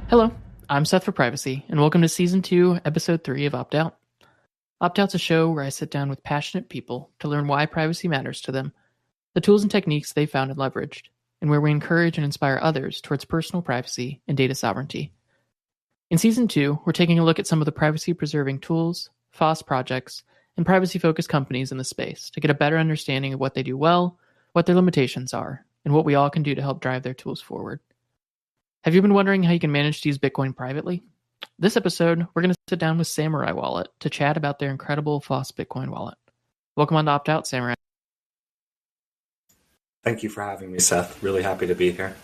Hello, I'm Seth for Privacy, and welcome to Season 2, Episode 3 of Opt Out. Opt Out's a show where I sit down with passionate people to learn why privacy matters to them, the tools and techniques they found and leveraged, and where we encourage and inspire others towards personal privacy and data sovereignty. In Season 2, we're taking a look at some of the privacy-preserving tools, FOSS projects, and privacy-focused companies in the space to get a better understanding of what they do well, what their limitations are, and what we all can do to help drive their tools forward. Have you been wondering how you can manage to use Bitcoin privately? This episode, we're going to sit down with Samourai Wallet to chat about their incredible FOSS Bitcoin wallet. Welcome on to Opt Out, Samourai. Thank you for having me, Seth. Really happy to be here.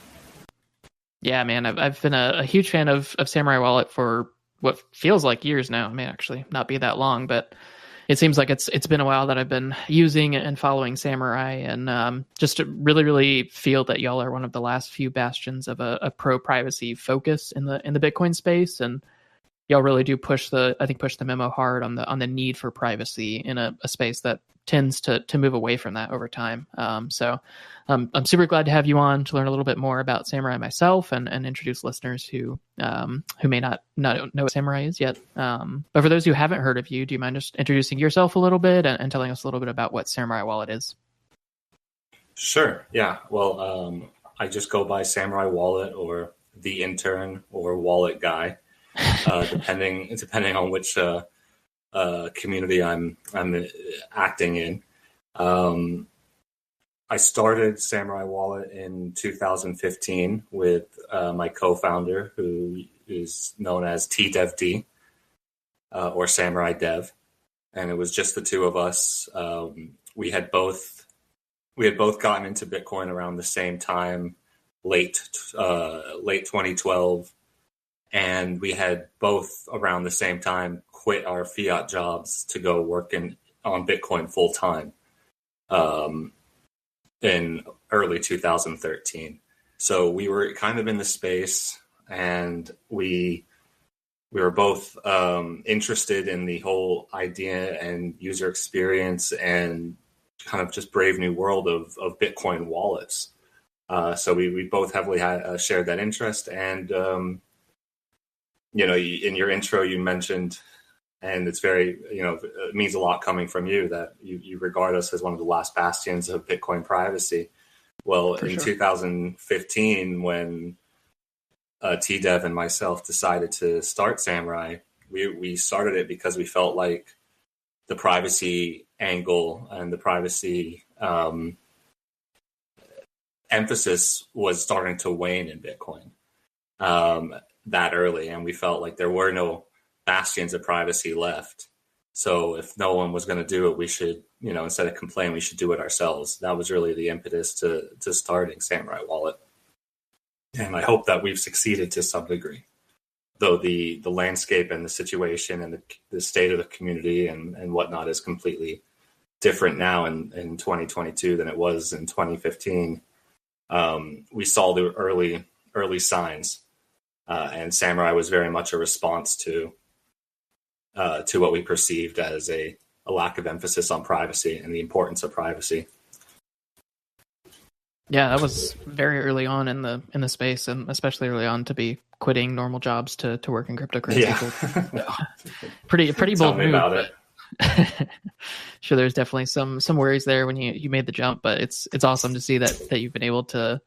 Yeah, man, I've been a huge fan of Samourai Wallet for what feels like years now. It may actually not be that long, but it seems like it's been a while that I've been using and following Samourai, and just to really feel that y'all are one of the last few bastions of a pro privacy focus in the Bitcoin space, and y'all really do push the memo hard on the need for privacy in a space that tends to move away from that over time. So I'm super glad to have you on to learn a little bit more about Samourai myself and introduce listeners who may not know what Samourai is yet. But for those who haven't heard of you, do you mind just introducing yourself a little bit and telling us a little bit about what Samourai Wallet is? Sure. Yeah. Well, I just go by Samourai Wallet or the intern or wallet guy, depending on which community I'm acting in. I started Samourai Wallet in 2015 with my co-founder, who is known as TDevD or Samourai Dev, and it was just the two of us. We had both gotten into Bitcoin around the same time, late 2012, and we had both around the same time quit our fiat jobs to go work on Bitcoin full time in early 2013. So we were kind of in the space, and we were both interested in the whole idea and user experience and kind of just brave new world of Bitcoin wallets. So we both heavily shared that interest. And, in your intro, you mentioned, and it's very, it means a lot coming from you that you regard us as one of the last bastions of Bitcoin privacy. Well, in 2015, when TDev and myself decided to start Samourai, we started it because we felt like the privacy angle and the privacy emphasis was starting to wane in Bitcoin that early, and we felt like there were no bastions of privacy left. So if no one was going to do it, we should, instead of complaining, we should do it ourselves. That was really the impetus to starting Samourai Wallet. And I hope that we've succeeded to some degree, though the landscape and the situation and the state of the community and whatnot is completely different now in 2022 than it was in 2015. We saw the early signs, and Samourai was very much a response to what we perceived as a lack of emphasis on privacy and the importance of privacy. Yeah, that was very early on in the space, and especially early on to be quitting normal jobs to work in cryptocurrency. Yeah. pretty bold Tell me move. About it. Sure, there's definitely some worries there when you made the jump, but it's awesome to see that you've been able to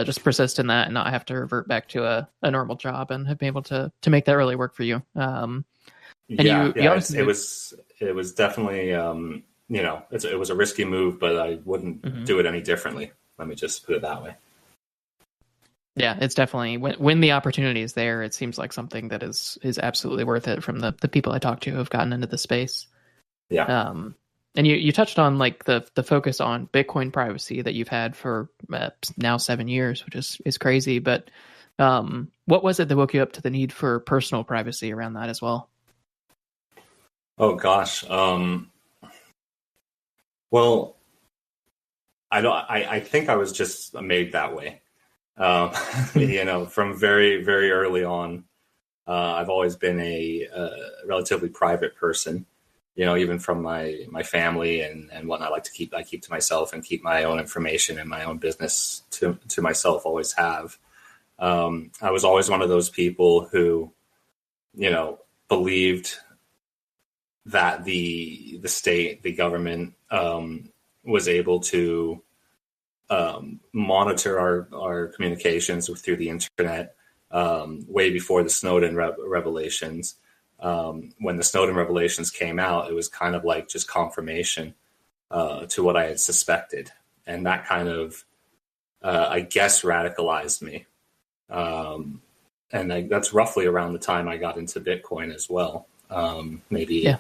just persist in that and not have to revert back to a normal job and have been able to make that really work for you. It was definitely it was a risky move, but I wouldn't do it any differently. Let me just put it that way. Yeah, it's definitely when the opportunity is there, it seems like something that is absolutely worth it from the people I talk to who have gotten into the space. Yeah. And you touched on like the focus on Bitcoin privacy that you've had for now 7 years, which is crazy. But what was it that woke you up to the need for personal privacy around that as well? Oh gosh. Well, I think I was just made that way. From very, very early on, I've always been a relatively private person. Even from my family and whatnot, I keep to myself and keep my own information and my own business to myself. Always have. I was always one of those people who, believed that the state, the government, was able to monitor our communications through the internet way before the Snowden revelations. When the Snowden revelations came out, it was kind of like just confirmation to what I had suspected. And that kind of, I guess, radicalized me. And that's roughly around the time I got into Bitcoin as well. Maybe. Yeah.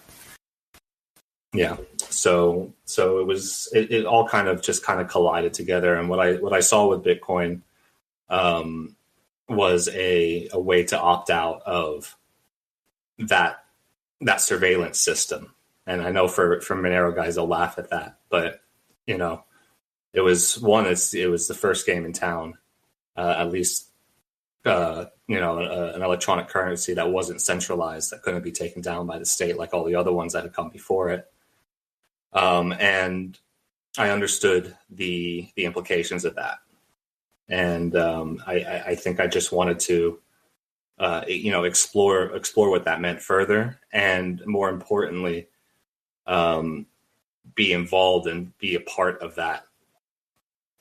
Yeah. So it all kind of collided together. And what I saw with Bitcoin was a way to opt out of that surveillance system. And I know for Monero guys, they'll laugh at that, but it was the first game in town, at least, an electronic currency that wasn't centralized, that couldn't be taken down by the state like all the other ones that had come before it. And I understood the implications of that. And I think I just wanted to, explore what that meant further, and more importantly, be involved and be a part of that,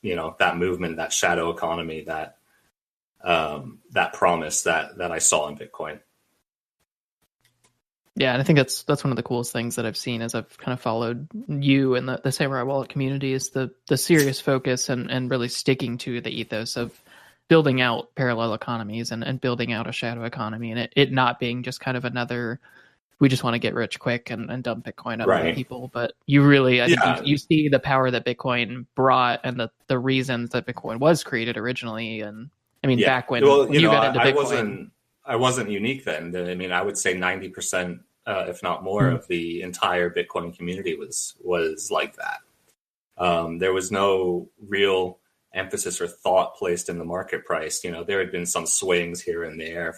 that movement, that shadow economy, that promise that I saw in Bitcoin. Yeah, and I think that's one of the coolest things that I've seen as I've kind of followed you and the Samurai Wallet community, is the serious focus and really sticking to the ethos of building out parallel economies and building out a shadow economy, and it not being just kind of another, we just want to get rich quick and dump Bitcoin on other people. But you really, I think you see the power that Bitcoin brought and the reasons that Bitcoin was created originally. And I mean, back when you got into Bitcoin, I wasn't unique then. I mean, I would say 90%, if not more, of the entire Bitcoin community was like that. There was no real emphasis or thought placed in the market price. There had been some swings here and there,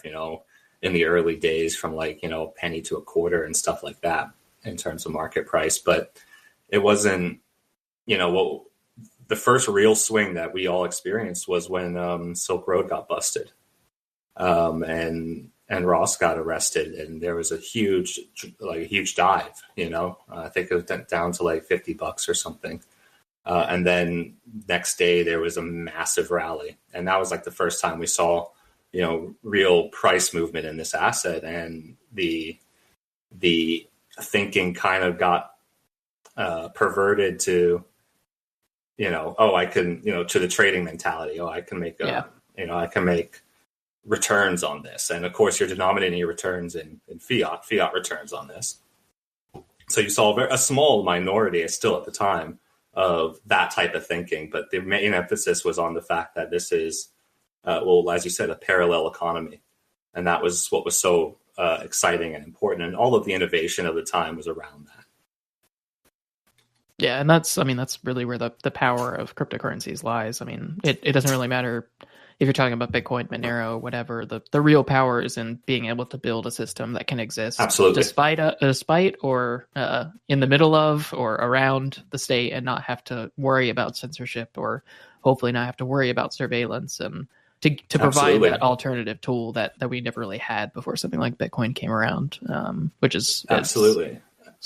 in the early days, from a penny to a quarter and stuff like that in terms of market price. But it wasn't, the first real swing that we all experienced was when Silk Road got busted. And Ross got arrested, and there was a huge dive, I think it went down to $50 or something. And then next day there was a massive rally, and that was the first time we saw, real price movement in this asset. And the thinking kind of got perverted to, I can, to the trading mentality. I can make I can make returns on this. And of course you're denominating your returns in fiat returns on this. So you saw a small minority still at the time of that type of thinking, but the main emphasis was on the fact that this is, as you said, a parallel economy. And that was what was so exciting and important. And all of the innovation of the time was around that. Yeah, and that's really where the power of cryptocurrencies lies. I mean, it doesn't really matter if you're talking about Bitcoin, Monero, whatever. The real power is in being able to build a system that can exist despite or in the middle of or around the state, and not have to worry about censorship, or hopefully not have to worry about surveillance, and to provide that alternative tool that we never really had before something like Bitcoin came around, which is absolutely.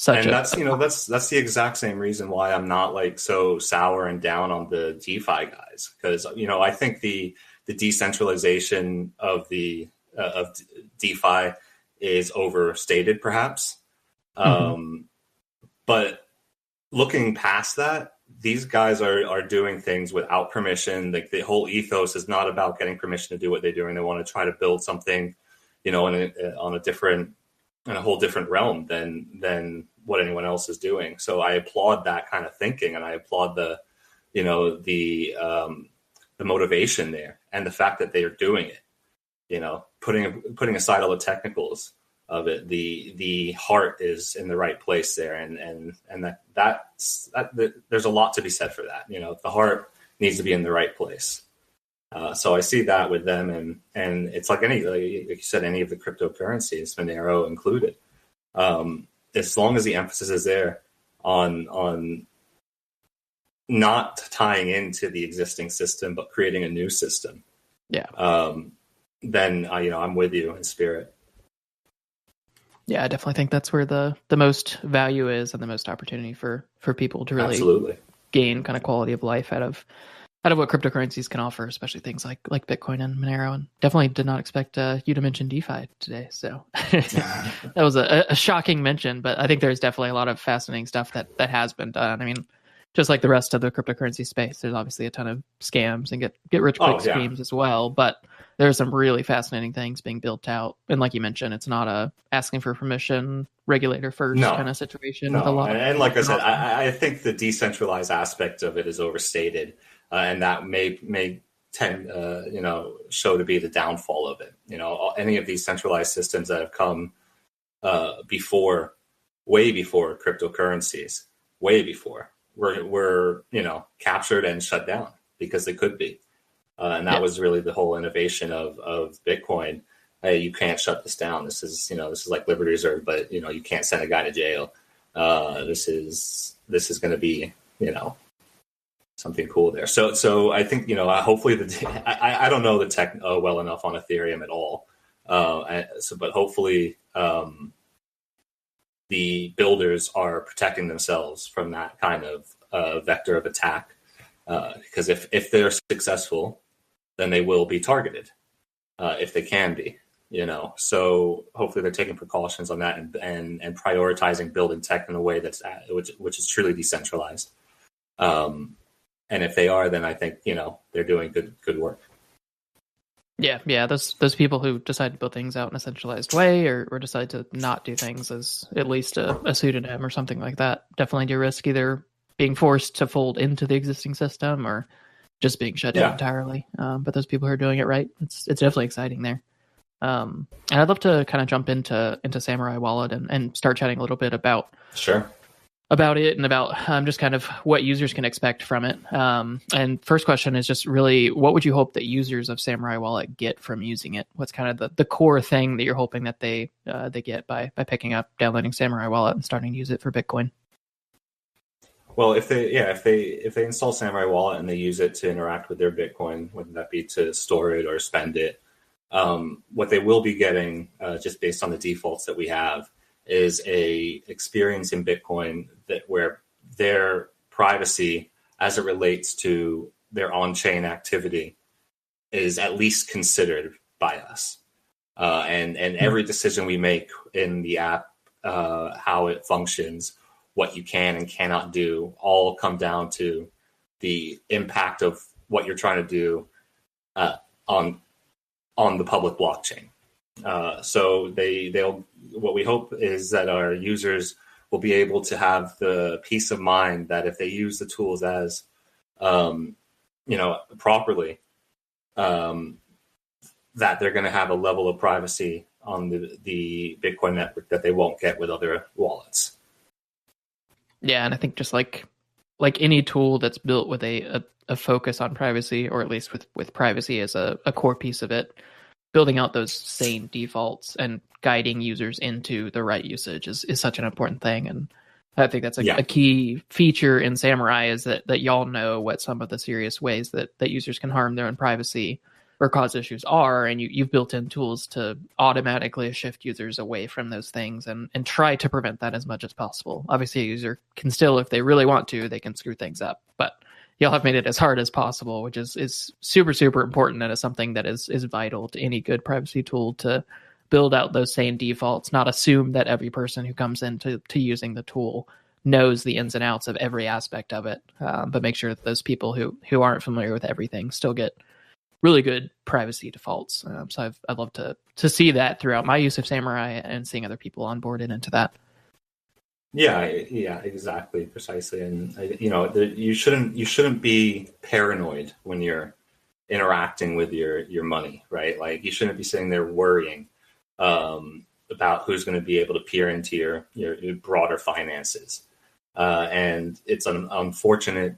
That's the exact same reason why I'm not so sour and down on the DeFi guys, because I think the decentralization of of DeFi is overstated, perhaps. But looking past that, these guys are doing things without permission. The whole ethos is not about getting permission to do what they're doing. They want to try to build something, in a whole different realm than what anyone else is doing. So I applaud that kind of thinking, and I applaud the motivation there, and the fact that they are doing it. Putting aside all the technicals of it, the heart is in the right place there, and that there's a lot to be said for that. The heart needs to be in the right place. So I see that with them, and it's like you said, any of the cryptocurrencies, Monero included. As long as the emphasis is there on not tying into the existing system, but creating a new system, Yeah. Then I'm with you in spirit. Yeah, I definitely think that's where the most value is and the most opportunity for people to really Absolutely gain kind of quality of life out of what cryptocurrencies can offer, especially things like Bitcoin and Monero. And definitely did not expect you to mention DeFi today. So that was a shocking mention, but I think there's definitely a lot of fascinating stuff that has been done. I mean, just like the rest of the cryptocurrency space, there's obviously a ton of scams and get rich quick schemes as well. But there's some really fascinating things being built out. And like you mentioned, it's not a asking for permission, regulator first kind of situation with a lot and like I said, I think the decentralized aspect of it is overstated. And that may tend, show to be the downfall of it. Any of these centralized systems that have come way before cryptocurrencies, way before, were captured and shut down because they could be. And that was really the whole innovation of Bitcoin. Hey, you can't shut this down. This is like Liberty Reserve, but you can't send a guy to jail. This is going to be something cool there. So I think hopefully I don't know the tech well enough on Ethereum at all. But hopefully the builders are protecting themselves from that kind of vector of attack. Because if they're successful, then they will be targeted. If they can be, So hopefully they're taking precautions on that and prioritizing building tech in a way that's which is truly decentralized. And if they are, then I think they're doing good work. Yeah. Those people who decide to build things out in a centralized way, or decide to not do things as at least a pseudonym or something like that, definitely do risk either being forced to fold into the existing system or just being shut down entirely. But those people who are doing it right, it's definitely exciting there. And I'd love to kind of jump into Samourai Wallet and start chatting a little bit about it and about just kind of what users can expect from it. And first question is just really, what would you hope that users of Samourai Wallet get from using it? What's kind of the core thing that you're hoping that they get by picking up, downloading Samourai Wallet and starting to use it for Bitcoin? Well, if they install Samourai Wallet and they use it to interact with their Bitcoin, whether that be to store it or spend it, what they will be getting, just based on the defaults that we have, is a experience in Bitcoin where their privacy, as it relates to their on-chain activity, is at least considered by us. And every decision we make in the app, how it functions, what you can and cannot do, all come down to the impact of what you're trying to do on the public blockchain. So they'll. What we hope is that our users will be able to have the peace of mind that if they use the tools as, properly, that they're going to have a level of privacy on the Bitcoin network that they won't get with other wallets. Yeah, and I think just like any tool that's built with a focus on privacy, or at least with privacy as a core piece of it, building out those sane defaults and guiding users into the right usage is such an important thing. And I think that's a key feature in Samourai, is that y'all know what some of the serious ways that users can harm their own privacy or cause issues are, and you've built in tools to automatically shift users away from those things and try to prevent that as much as possible. Obviously, a user can still, if they really want to, they can screw things up, but y'all have made it as hard as possible, which is super, super important, and is something that is vital to any good privacy tool, to build out those same defaults, not assume that every person who comes into using the tool knows the ins and outs of every aspect of it, but make sure that those people who aren't familiar with everything still get really good privacy defaults. So I'd love to see that throughout my use of Samourai and seeing other people onboarded into that. Yeah, exactly, precisely. And you shouldn't be paranoid when you're interacting with your money, right? Like, you shouldn't be sitting there worrying about who's going to be able to peer into your broader finances. And it's an unfortunate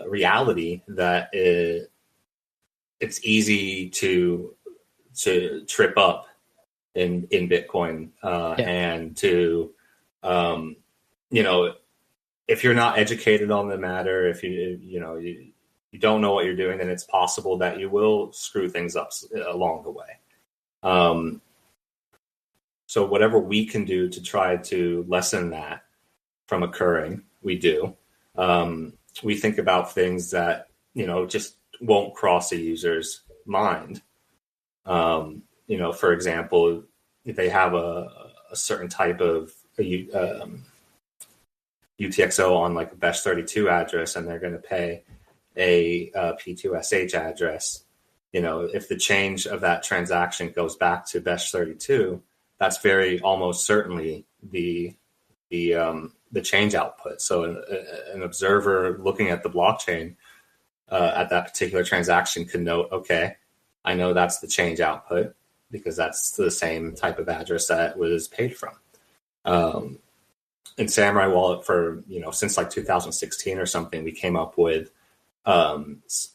reality that it's easy to trip up in Bitcoin, and to if you're not educated on the matter, if you you don't know what you're doing, then it's possible that you will screw things up along the way. So whatever we can do to try to lessen that from occurring, we do. We think about things that, just won't cross a user's mind. For example, if they have a certain type of UTXO on like a BESH32 address and they're going to pay a P2SH address, if the change of that transaction goes back to BESH32, that's very almost certainly the change output. So an observer looking at the blockchain at that particular transaction can note, okay, I know that's the change output because that's the same type of address that was paid from. In Samourai Wallet for, since like 2016 or something, we came up with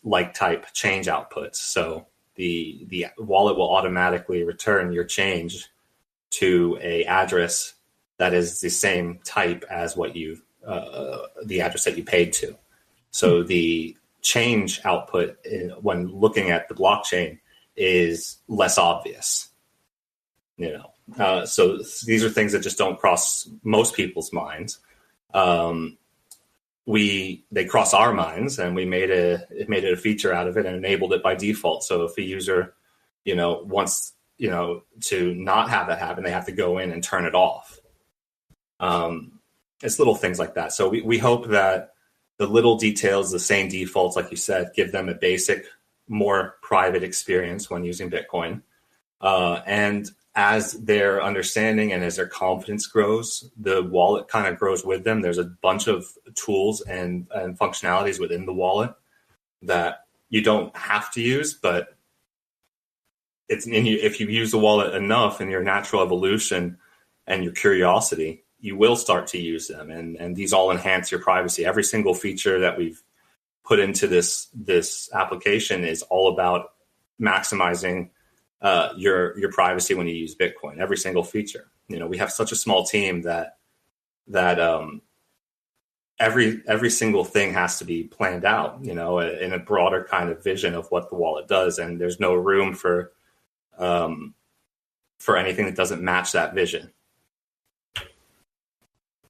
like type change outputs. So the wallet will automatically return your change to a address that is the same type as what you the address that you paid to. So the change output when looking at the blockchain is less obvious. So these are things that just don't cross most people's minds. They cross our minds, and we made it a feature out of it and enabled it by default. So if a user, wants, to not have that happen, they have to go in and turn it off. It's little things like that. So we hope that the little details, the same defaults, like you said, give them a basic, more private experience when using Bitcoin. And as their understanding and as their confidence grows, the wallet kind of grows with them. There's a bunch of tools and functionalities within the wallet that you don't have to use, but if you use the wallet enough in your natural evolution and your curiosity, you will start to use them. And these all enhance your privacy. Every single feature that we've put into this application is all about maximizing your privacy when you use Bitcoin. Every single feature. We have such a small team that every single thing has to be planned out, in a broader kind of vision of what the wallet does, and there's no room for anything that doesn't match that vision.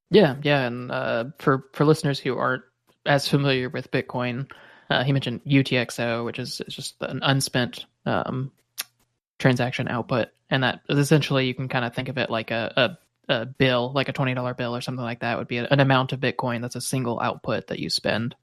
Yeah, and for listeners who aren't as familiar with Bitcoin, he mentioned UTXO, which is just an unspent transaction output, and that essentially you can kind of think of it like a bill, like a $20 bill or something like that would be an amount of Bitcoin that's a single output that you spend.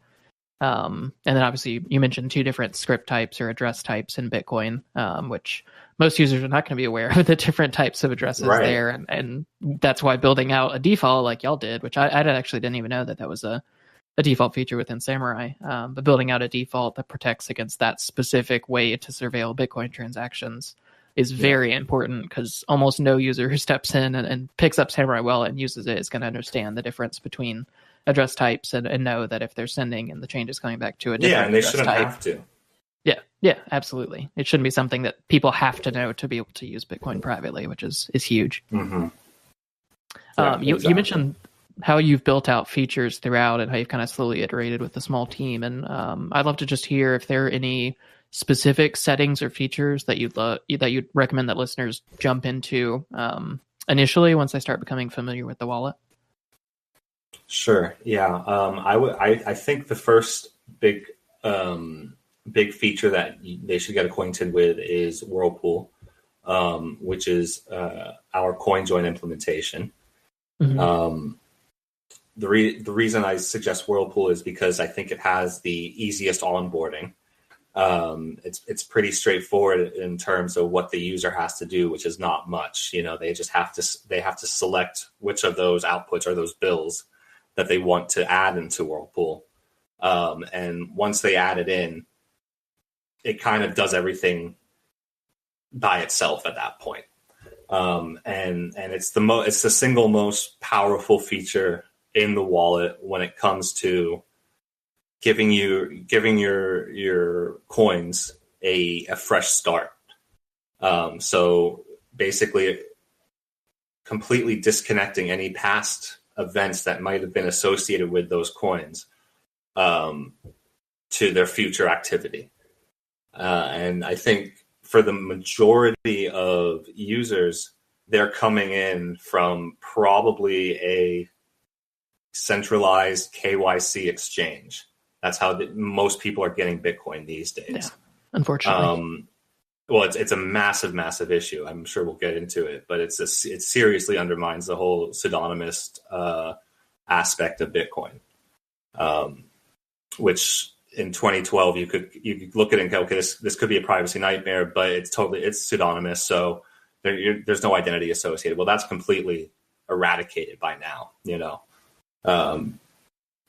And then obviously you mentioned two different script types or address types in Bitcoin, which most users are not going to be aware of the different types of addresses there. And that's why building out a default like y'all did, which I actually didn't even know that was a default feature within Samourai, but building out a default that protects against that specific way to surveil Bitcoin transactions is very important, because almost no user who steps in and picks up Samourai Wallet and uses it is going to understand the difference between address types and know that if they're sending and the change is coming back to a different and they address shouldn't type, have to. Yeah, absolutely. It shouldn't be something that people have to know to be able to use Bitcoin privately, which is huge. Mm-hmm. Yeah, you mentioned how you've built out features throughout and how you've kind of slowly iterated with a small team. And I'd love to just hear if there are any specific settings or features that you'd recommend that listeners jump into initially once they start becoming familiar with the wallet. Sure. Yeah. I think the first big feature that they should get acquainted with is Whirlpool, which is our CoinJoin implementation. Mm-hmm. The reason I suggest Whirlpool is because I think it has the easiest onboarding. It's pretty straightforward in terms of what the user has to do, which is not much. They just have to select which of those outputs or those bills that they want to add into Whirlpool. And once they add it in, it kind of does everything by itself at that point. And it's the single most powerful feature in the wallet when it comes to giving your coins a fresh start. So basically completely disconnecting any past events that might have been associated with those coins, to their future activity. And I think for the majority of users, they're coming in from probably a centralized KYC exchange. That's how most people are getting Bitcoin these days. Yeah, unfortunately. Well, it's a massive issue. I'm sure we'll get into it, but it seriously undermines the whole pseudonymous aspect of Bitcoin, which in 2012 you could look at it and go, okay, this could be a privacy nightmare, but it's pseudonymous, so there's no identity associated. Well, that's completely eradicated by now,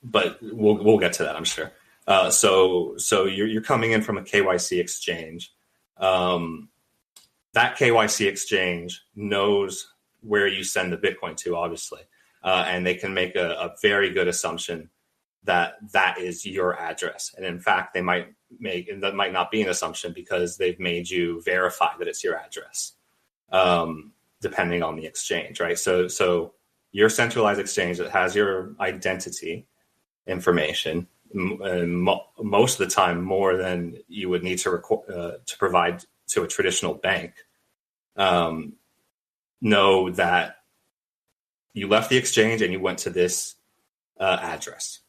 but we'll get to that, I'm sure. So you're coming in from a KYC exchange. That KYC exchange knows where you send the Bitcoin to, obviously, and they can make a very good assumption that is your address. And in fact, that might not be an assumption because they've made you verify that it's your address, depending on the exchange, right? So your centralized exchange that has your identity information, most of the time more than you would need to provide to a traditional bank, know that you left the exchange and you went to this address.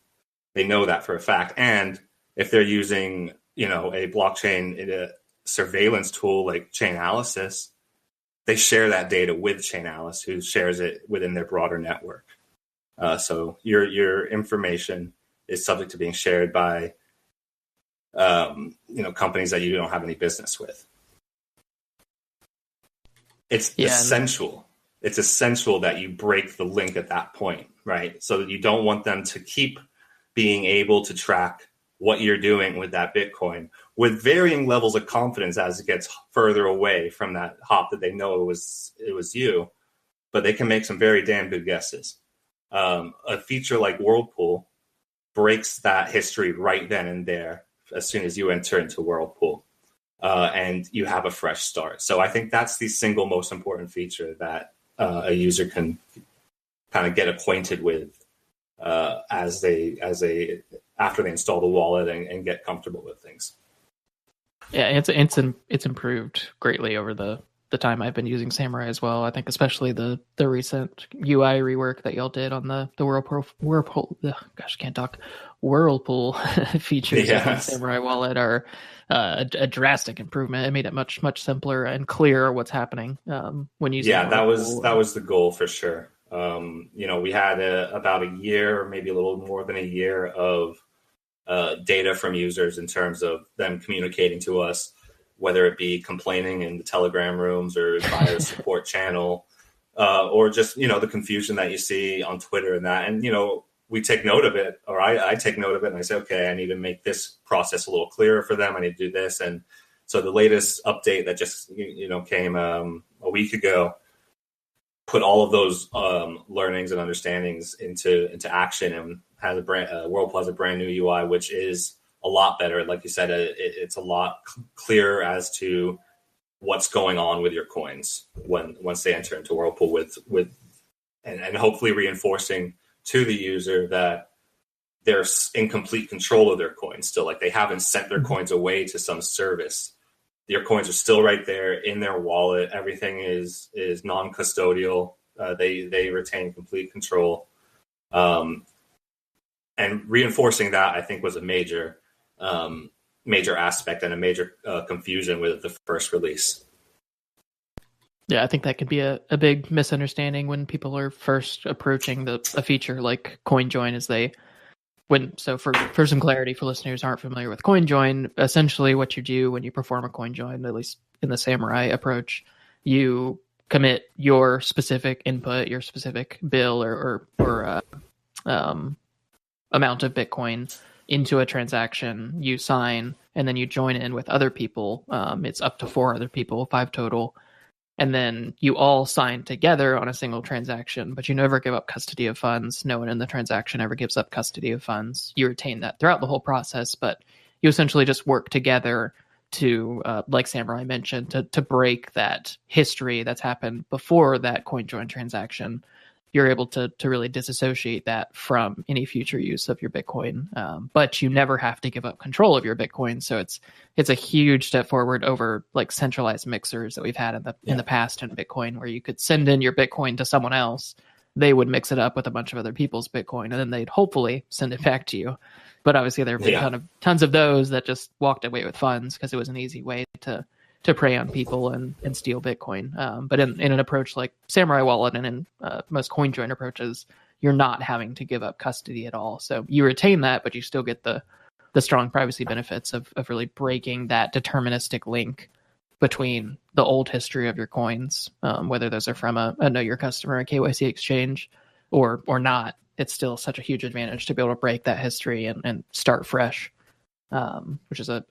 They know that for a fact. And if they're using, a blockchain surveillance tool like Chainalysis, they share that data with Chainalysis, who shares it within their broader network. So your information is subject to being shared by, companies that you don't have any business with. It's essential. It's essential that you break the link at that point, right? So that you don't want them to keep being able to track what you're doing with that Bitcoin with varying levels of confidence as it gets further away from that hop that they know it was you, but they can make some very damn good guesses. A feature like Whirlpool breaks that history right then and there as soon as you enter into Whirlpool, and you have a fresh start. So I think that's the single most important feature that a user can kind of get acquainted with after they install the wallet and get comfortable with things. Yeah, it's improved greatly over the time I've been using Samourai as well. I think especially the recent UI rework that y'all did on the Whirlpool features on Samourai wallet are a drastic improvement. It made it much simpler and clearer what's happening when using. Yeah, that was the goal for sure. We had about a year, or maybe a little more than a year of data from users in terms of them communicating to us, whether it be complaining in the Telegram rooms or via the support channel, or just, the confusion that you see on Twitter and that. And, we take note of it, or I take note of it and I say, okay, I need to make this process a little clearer for them. I need to do this. And so the latest update that just, came a week ago put all of those learnings and understandings into action, and has Whirlpool has a brand new UI, which is a lot better. Like you said, it's a lot clearer as to what's going on with your coins once they enter into Whirlpool with and hopefully reinforcing to the user that they're in complete control of their coins still. Like, they haven't sent their coins away to some service. Your coins are still right there in their wallet. Everything is non-custodial. They retain complete control. And reinforcing that, I think, was a major aspect and a major confusion with the first release. Yeah, I think that could be a big misunderstanding when people are first approaching a feature like CoinJoin. So for some clarity for listeners who aren't familiar with CoinJoin, essentially what you do when you perform a CoinJoin, at least in the Samourai approach, you commit your specific input, your specific bill or amount of Bitcoin into a transaction, you sign, and then you join in with other people. It's up to 4 other people, 5 total. And then you all sign together on a single transaction, but you never give up custody of funds. No one in the transaction ever gives up custody of funds. You retain that throughout the whole process, but you essentially just work together to, like Samourai mentioned, to break that history that's happened before that CoinJoin transaction. you're able to really disassociate that from any future use of your Bitcoin. But you never have to give up control of your Bitcoin. So it's a huge step forward over like centralized mixers that we've had in the past in Bitcoin, where you could send in your Bitcoin to someone else. They would mix it up with a bunch of other people's Bitcoin, and then they'd hopefully send it back to you. But obviously there have been tons of those that just walked away with funds because it was an easy way to prey on people and steal Bitcoin. But in an approach like Samourai Wallet and in most CoinJoin approaches, you're not having to give up custody at all. So you retain that, but you still get the strong privacy benefits of really breaking that deterministic link between the old history of your coins, whether those are from a Know Your Customer, a KYC exchange, or not. It's still such a huge advantage to be able to break that history and start fresh, which is a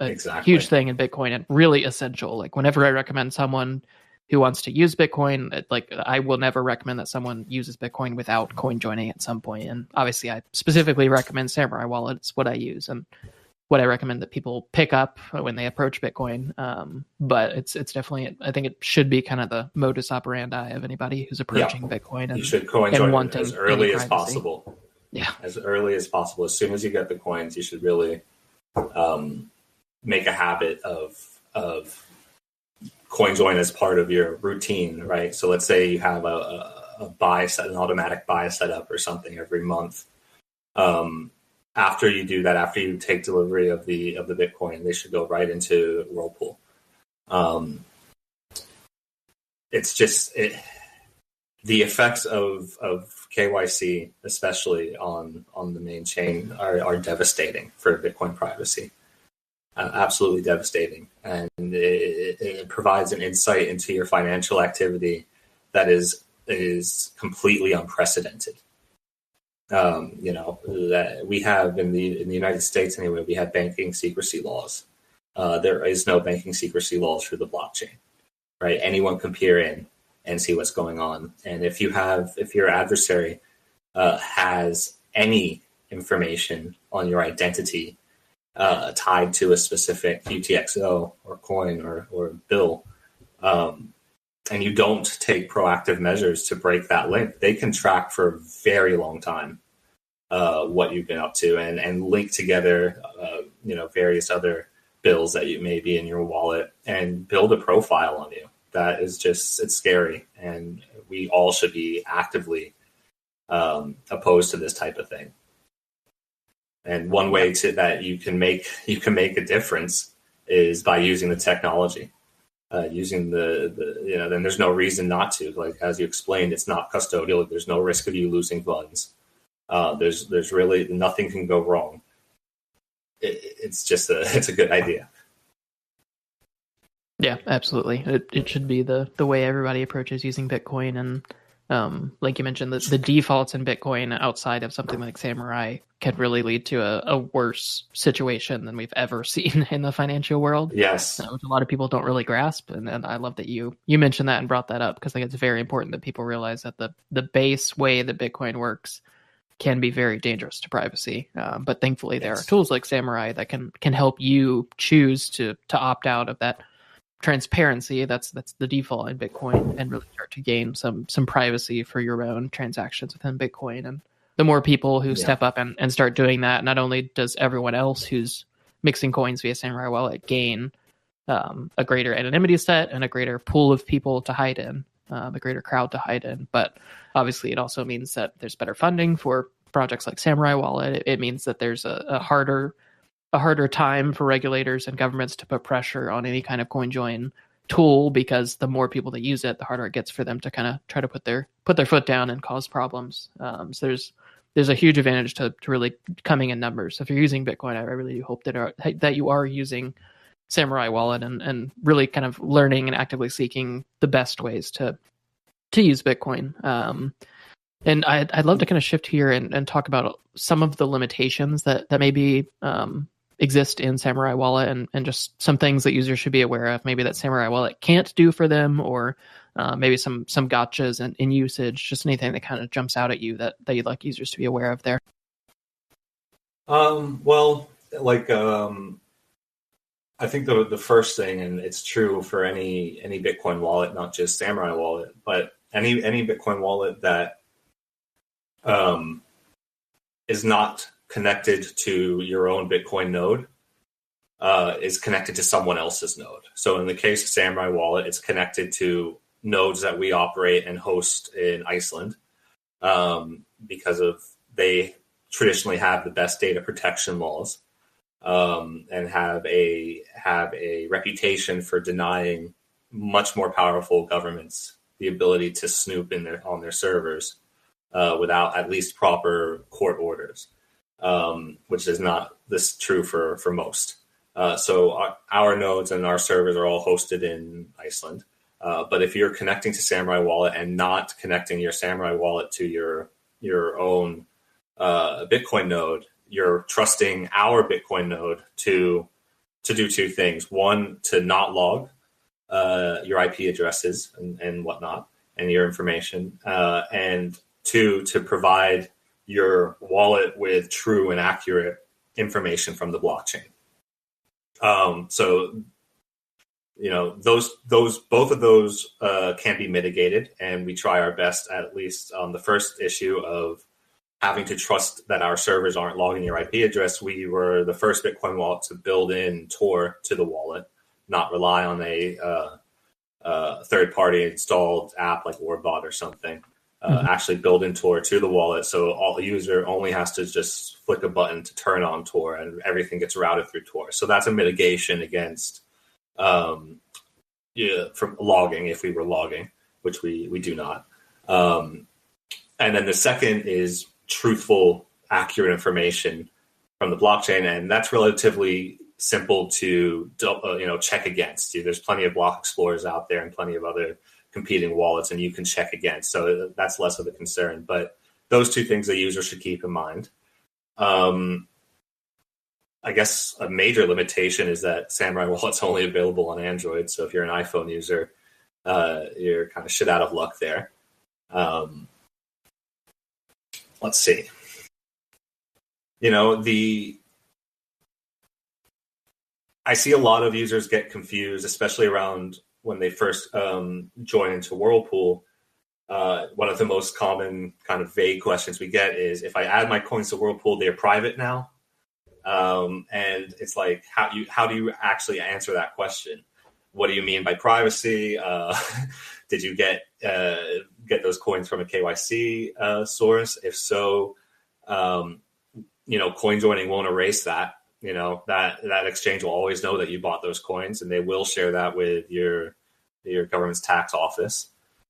huge thing in Bitcoin and really essential. Like whenever I recommend someone who wants to use Bitcoin, like I will never recommend that someone uses Bitcoin without coin joining at some point. And obviously I specifically recommend Samourai Wallet. It's what I use and what I recommend that people pick up when they approach Bitcoin. But it's definitely, I think it should be kind of the modus operandi of anybody who's approaching Bitcoin. And you should coin join as early as privacy. possible. Yeah. As early as possible. As soon as you get the coins, you should really make a habit of coin join as part of your routine, right? So let's say you have a buy set, an automatic buy set up or something every month. After you do that, after you take delivery of the Bitcoin, they should go right into Whirlpool. It's just the effects of KYC, especially on the main chain, are devastating for Bitcoin privacy. Absolutely devastating, and it provides an insight into your financial activity that is completely unprecedented. That we have in the United States anyway, we have banking secrecy laws. There is no banking secrecy laws for the blockchain, right? Anyone can peer in and see what's going on. And if your adversary has any information on your identity tied to a specific UTXO or coin or bill, and you don't take proactive measures to break that link, they can track for a very long time what you've been up to and link together, various other bills that you may be in your wallet and build a profile on you. That is just, it's scary. And we all should be actively opposed to this type of thing. And one way that you can make a difference is by using the technology. Using then there's no reason not to. Like as you explained, it's not custodial. There's no risk of you losing funds. There's really nothing can go wrong. It's a good idea. Yeah, absolutely. It should be the way everybody approaches using Bitcoin. And like you mentioned, the defaults in Bitcoin outside of something like Samourai can really lead to a worse situation than we've ever seen in the financial world. Yes. Which a lot of people don't really grasp. And I love that you mentioned that and brought that up, because I think it's very important that people realize that the base way that Bitcoin works can be very dangerous to privacy. But thankfully there are tools like Samourai that can help you choose to opt out of that transparency. That's the default in Bitcoin, and really start to gain some privacy for your own transactions within Bitcoin. And the more people who step up and start doing that, not only does everyone else who's mixing coins via Samourai Wallet gain a greater anonymity set and a greater pool of people to hide in, a greater crowd to hide in, but obviously it also means that there's better funding for projects like Samourai Wallet. It means that there's a harder time for regulators and governments to put pressure on any kind of coin join tool, because the more people that use it, the harder it gets for them to kind of try to put their foot down and cause problems. So there's a huge advantage to really coming in numbers. So if you're using Bitcoin, I really hope that you are using Samourai Wallet and really kind of learning and actively seeking the best ways to use Bitcoin. And I'd love to kind of shift here and talk about some of the limitations that maybe exist in Samourai Wallet, and just some things that users should be aware of, maybe that Samourai Wallet can't do for them, or maybe some gotchas in usage, just anything that kind of jumps out at you that you'd like users to be aware of there. I think the first thing, and it's true for any Bitcoin wallet, not just Samourai Wallet, but any Bitcoin wallet that is not connected to your own Bitcoin node, is connected to someone else's node. So in the case of Samourai Wallet, it's connected to nodes that we operate and host in Iceland, because they traditionally have the best data protection laws, and have a reputation for denying much more powerful governments the ability to snoop on their servers without at least proper court orders, which is not this true for most. So our nodes and our servers are all hosted in Iceland. But if you're connecting to Samourai Wallet and not connecting your Samourai Wallet to your own Bitcoin node, you're trusting our Bitcoin node to do two things. One, to not log your IP addresses and whatnot and your information. And two, to provide your wallet with true and accurate information from the blockchain. So, both of those can be mitigated, and we try our best, at least on the first issue of having to trust that our servers aren't logging your IP address. We were the first Bitcoin wallet to build in Tor to the wallet, not rely on a third-party installed app like Warbot or something. Actually build in Tor to the wallet, so all the user only has to just flick a button to turn on Tor, and everything gets routed through Tor. So that's a mitigation against from logging, if we were logging, which we do not. And then the second is truthful, accurate information from the blockchain, and that's relatively simple to check against. There's plenty of block explorers out there and plenty of other competing wallets, and you can check against. So that's less of a concern. But those two things the user should keep in mind. I guess a major limitation is that Samourai Wallet's only available on Android. So if you're an iPhone user, you're kind of shit out of luck there. Let's see. I see a lot of users get confused, especially around when they first join into Whirlpool. One of the most common kind of vague questions we get is, if I add my coins to Whirlpool, they're private now. And it's like, how do you actually answer that question? What do you mean by privacy? Did you get those coins from a KYC source? If so, coin joining won't erase that. That exchange will always know that you bought those coins, and they will share that with your government's tax office.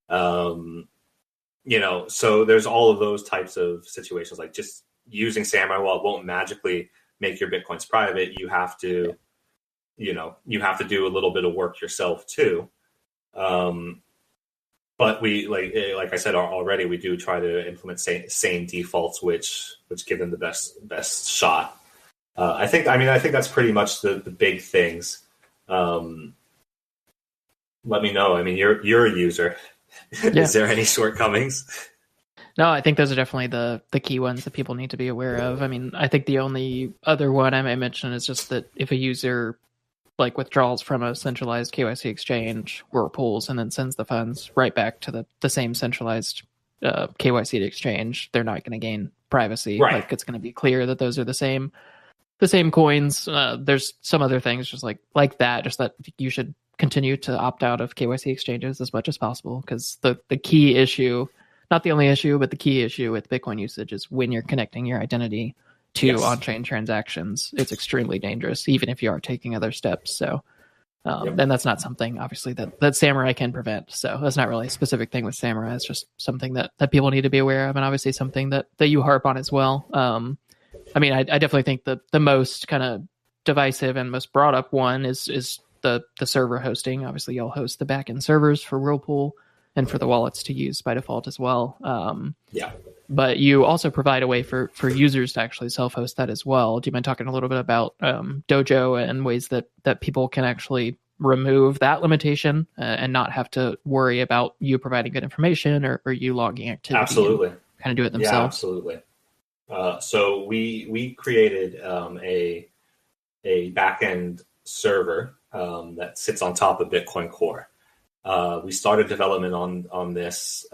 So there's all of those types of situations. Like, just using Samourai Wallet won't magically make your Bitcoins private. You have to, do a little bit of work yourself too. But we, like I said already, we do try to implement same defaults, which give them the best shot. I think that's pretty much the big things. Let me know. I mean, you're a user. Yeah. Is there any shortcomings? No, I think those are definitely the key ones that people need to be aware of. I mean, I think the only other one I may mention is just that if a user withdraws from a centralized KYC exchange, Whirlpools, and then sends the funds right back to the same centralized KYC exchange, they're not going to gain privacy. Right. It's going to be clear that those are the same coins. There's some other things just like that, just that you should continue to opt out of KYC exchanges as much as possible, because the key issue, not the only issue, but the key issue with Bitcoin usage is when you're connecting your identity to on-chain transactions, it's extremely dangerous, even if you are taking other steps. So, and that's not something, obviously, that Samourai can prevent. So that's not really a specific thing with Samourai. It's just something that people need to be aware of, and obviously something that you harp on as well. I mean, I definitely think the most kind of divisive and most brought up one is the server hosting. Obviously, y'all host the backend servers for Whirlpool and for the wallets to use by default as well. But you also provide a way for users to actually self-host that as well. Do you mind talking a little bit about Dojo and ways that people can actually remove that limitation and not have to worry about you providing good information or you logging activity? Absolutely. Kind of do it themselves. Yeah, absolutely. So we created a backend server that sits on top of Bitcoin Core. We started development on this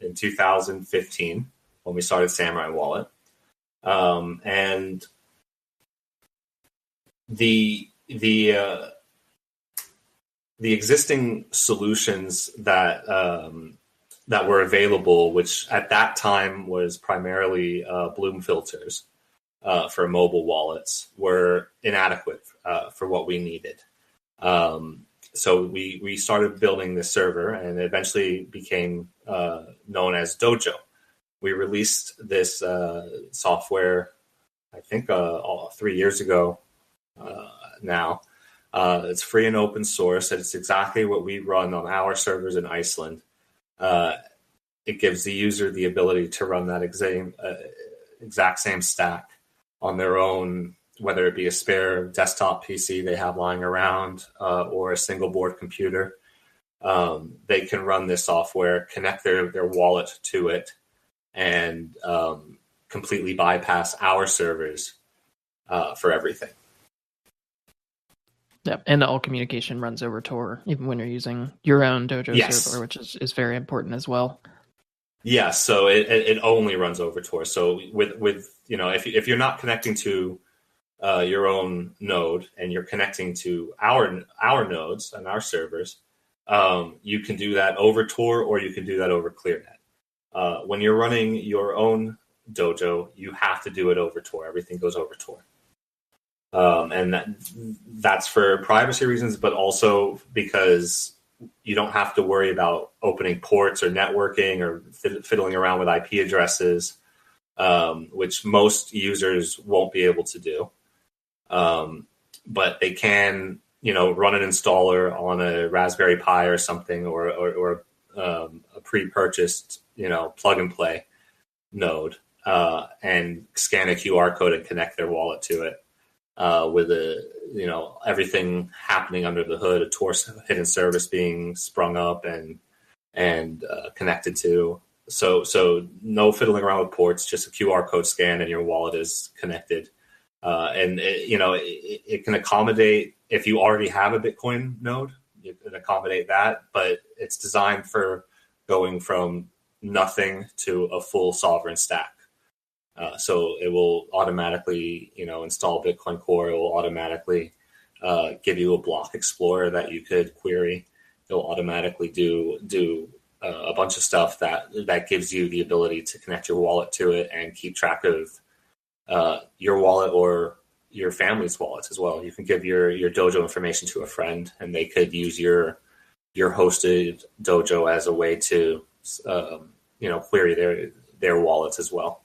in 2015, when we started Samourai Wallet. And the existing solutions that that were available, which at that time was primarily Bloom filters for mobile wallets, were inadequate for what we needed. So we started building this server, and it eventually became known as Dojo. We released this software, I think, 3 years ago now. It's free and open source, and it's exactly what we run on our servers in Iceland. It gives the user the ability to run that exact same stack on their own, whether it be a spare desktop PC they have lying around or a single board computer. They can run this software, connect their wallet to it, and completely bypass our servers for everything. Yep, and all communication runs over Tor, even when you're using your own Dojo server, which is very important as well. Yeah, so it only runs over Tor. So with if you're not connecting to your own node and you're connecting to our nodes and our servers, you can do that over Tor or you can do that over ClearNet. When you're running your own Dojo, you have to do it over Tor. Everything goes over Tor. And that's for privacy reasons, but also because you don't have to worry about opening ports or networking or fiddling around with IP addresses, which most users won't be able to do. But they can, run an installer on a Raspberry Pi or something, or a pre-purchased, plug and play node, and scan a QR code and connect their wallet to it. With everything happening under the hood, a Tor hidden service being sprung up and connected to. So no fiddling around with ports, just a QR code scan and your wallet is connected. And it can accommodate, if you already have a Bitcoin node, it can accommodate that, but it's designed for going from nothing to a full sovereign stack. So it will automatically, install Bitcoin Core. It will automatically give you a block explorer that you could query. It will automatically do a bunch of stuff that gives you the ability to connect your wallet to it and keep track of your wallet or your family's wallets as well. You can give your Dojo information to a friend, and they could use your hosted Dojo as a way to query their wallets as well.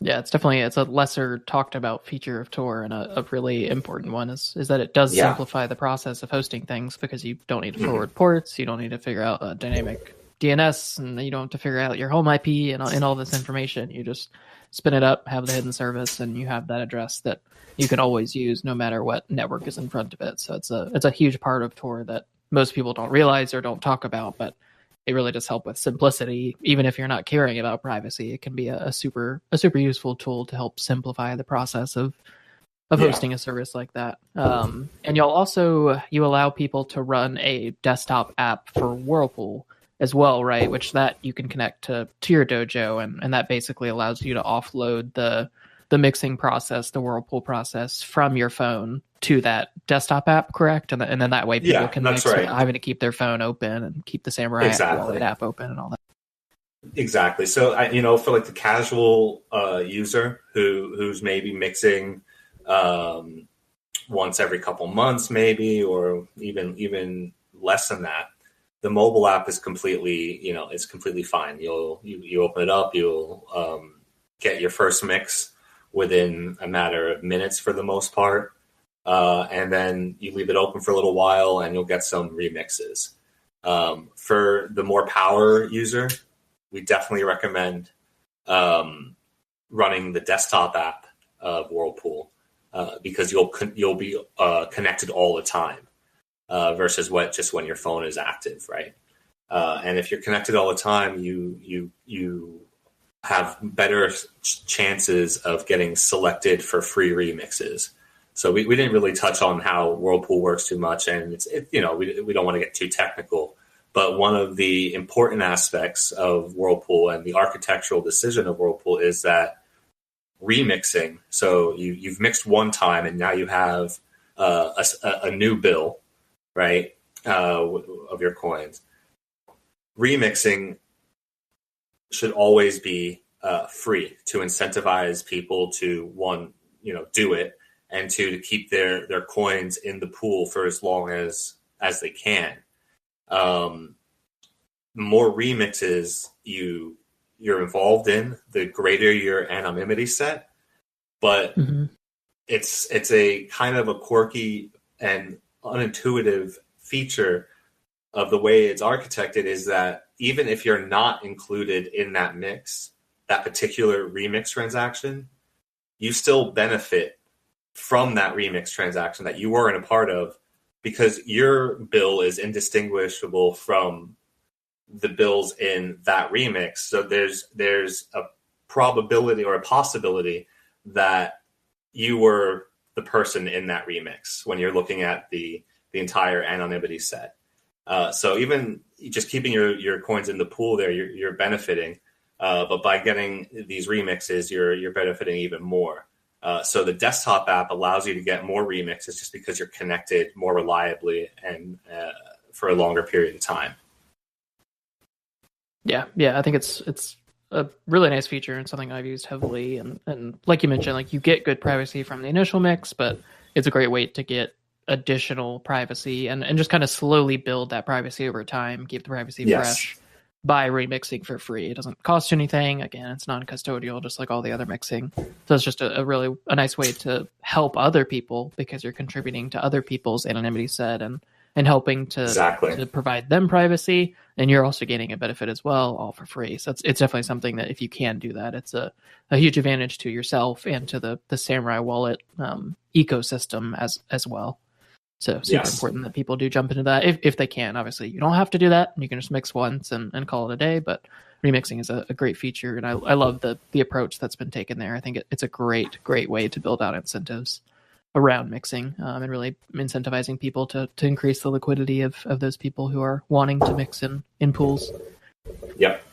Yeah, it's a lesser talked about feature of Tor, and a really important one is that it does simplify the process of hosting things, because you don't need to forward ports, you don't need to figure out a dynamic DNS, and you don't have to figure out your home IP and all this information. You just spin it up, have the hidden service, and you have that address that you can always use no matter what network is in front of it. So it's a huge part of Tor that most people don't realize or don't talk about, but it really does help with simplicity. Even if you're not caring about privacy, it can be a super useful tool to help simplify the process of hosting a service like that. And you allow people to run a desktop app for Whirlpool as well, right? Which that you can connect to your Dojo, and that basically allows you to offload the mixing process, the Whirlpool process, from your phone to that desktop app, correct? And then that way people can mix without having to keep their phone open and keep the Samourai wallet app open and all that. Exactly. So for like the casual user who's maybe mixing once every couple months, maybe, or even less than that, the mobile app is completely, it's completely fine. You open it up, you'll get your first mix within a matter of minutes for the most part. And then you leave it open for a little while and you'll get some remixes. For the more power user, we definitely recommend running the desktop app of Whirlpool because you'll be connected all the time versus just when your phone is active, right? And if you're connected all the time, you have better chances of getting selected for free remixes. So we didn't really touch on how Whirlpool works too much, and we don't want to get too technical, But one of the important aspects of Whirlpool and the architectural decision of Whirlpool is that remixing. So you've mixed one time, and now you have a new bill, right, of your coins. Remixing should always be free to incentivize people to, one, do it, and two, to keep their coins in the pool for as long as they can. The more remixes you're involved in, the greater your anonymity set. But it's a kind of a quirky and unintuitive feature of the way it's architected, is that even if you're not included in that mix, that particular remix transaction, you still benefit from that remix transaction that you weren't a part of, because your bill is indistinguishable from the bills in that remix. So there's a probability or a possibility that you were the person in that remix when you're looking at the entire anonymity set. So even just keeping your coins in the pool there, you're benefiting. But by getting these remixes, you're benefiting even more. So the desktop app allows you to get more remixes just because you're connected more reliably and for a longer period of time. Yeah, I think it's a really nice feature and something I've used heavily. And like you mentioned, like, you get good privacy from the initial mix, but it's a great way to get additional privacy and just kind of slowly build that privacy over time, keep the privacy fresh by remixing for free. It doesn't cost you anything. Again, it's non-custodial, just like all the other mixing. So it's just a really nice way to help other people, because you're contributing to other people's anonymity set and helping to provide them privacy, and you're also gaining a benefit as well, all for free. So it's definitely something that, if you can do that, it's a huge advantage to yourself and to the Samourai wallet ecosystem as well. So super important that people do jump into that if they can. Obviously, you don't have to do that. You can just mix once and call it a day, but remixing is a great feature, and I love the approach that's been taken there. I think it's a great way to build out incentives around mixing, and really incentivizing people to increase the liquidity of those people who are wanting to mix in pools. Yep.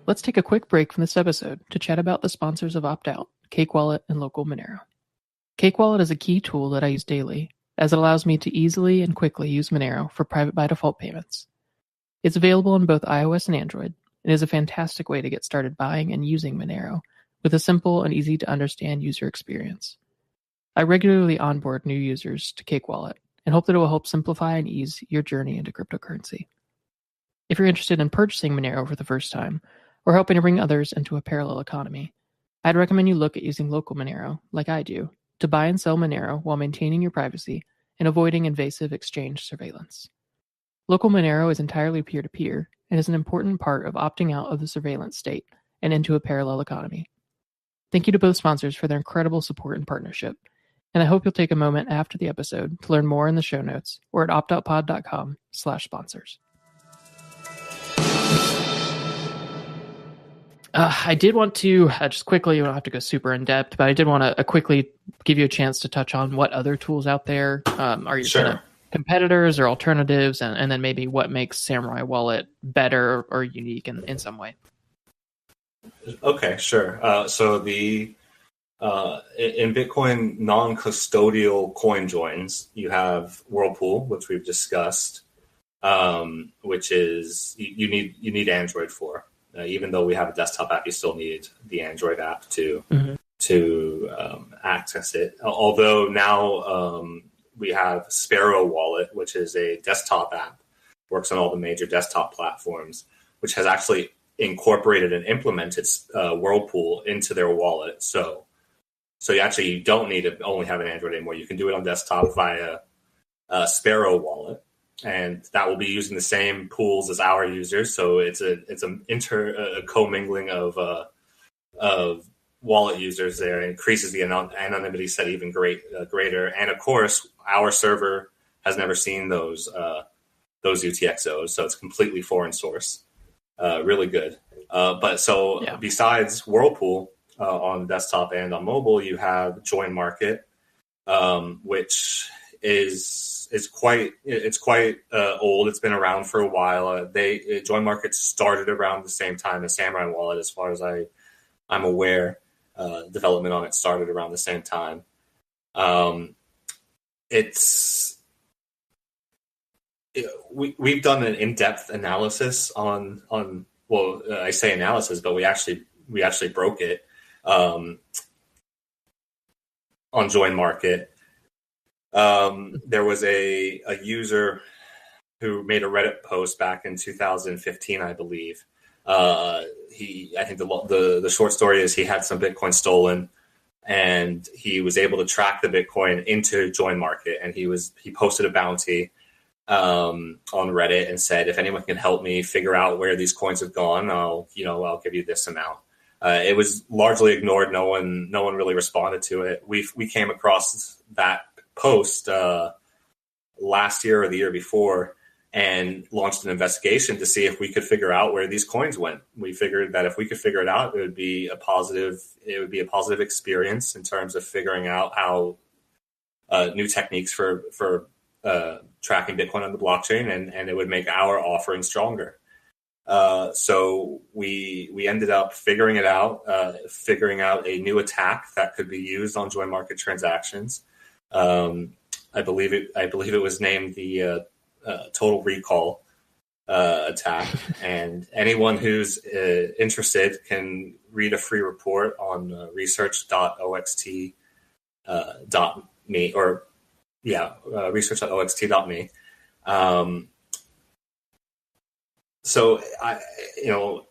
Let's take a quick break from this episode to chat about the sponsors of Opt Out, Cake Wallet and Local Monero. Cake Wallet is a key tool that I use daily, as it allows me to easily and quickly use Monero for private by default payments. It's available on both iOS and Android, and is a fantastic way to get started buying and using Monero with a simple and easy to understand user experience. I regularly onboard new users to Cake Wallet and hope that it will help simplify and ease your journey into cryptocurrency. If you're interested in purchasing Monero for the first time, or helping to bring others into a parallel economy, I'd recommend you look at using Local Monero, like I do, to buy and sell Monero while maintaining your privacy and avoiding invasive exchange surveillance. Local Monero is entirely peer-to-peer and is an important part of opting out of the surveillance state and into a parallel economy. Thank you to both sponsors for their incredible support and partnership, and I hope you'll take a moment after the episode to learn more in the show notes or at optoutpod.com/sponsors. I did want to just quickly, you don't have to go super in depth, but I did want to quickly give you a chance to touch on what other tools out there are your kind of competitors or alternatives, and then maybe what makes Samourai Wallet better or unique in some way. Okay, sure. So in Bitcoin non-custodial coin joins, you have Whirlpool, which we've discussed, which is you need Android for. Even though we have a desktop app, you still need the Android app to access it. Although now we have Sparrow Wallet, which is a desktop app, works on all the major desktop platforms, which has actually incorporated and implemented Whirlpool into their wallet. So you don't need to only have an Android anymore. You can do it on desktop via Sparrow Wallet. And that will be using the same pools as our users, so it's a commingling of wallet users there, and increases the anonymity set even greater. And of course, our server has never seen those UTXOs, so it's completely foreign source. Really good. Besides Whirlpool on desktop and on mobile, you have Join Market, which is quite old. It's been around for a while. Join Market started around the same time as Samurai Wallet, as far as I'm aware. Development on it started around the same time. We've done an in-depth analysis on I say analysis, but we actually broke it on Join Market. There was a user who made a Reddit post back in 2015, I believe. I think the short story is he had some Bitcoin stolen, and he was able to track the Bitcoin into Join Market, and he posted a bounty on Reddit and said, if anyone can help me figure out where these coins have gone, I'll give you this amount. It was largely ignored. No one really responded to it. We came across that post last year or the year before and launched an investigation to see if we could figure out where these coins went. We figured that if we could figure it out, it would be a positive experience in terms of figuring out how new techniques for tracking Bitcoin on the blockchain, and it would make our offering stronger. So we ended up figuring it out, figuring out a new attack that could be used on Join Market transactions. I believe it was named the Total Recall attack, and anyone who's interested can read a free report on research.oxt.me research.oxt.me. So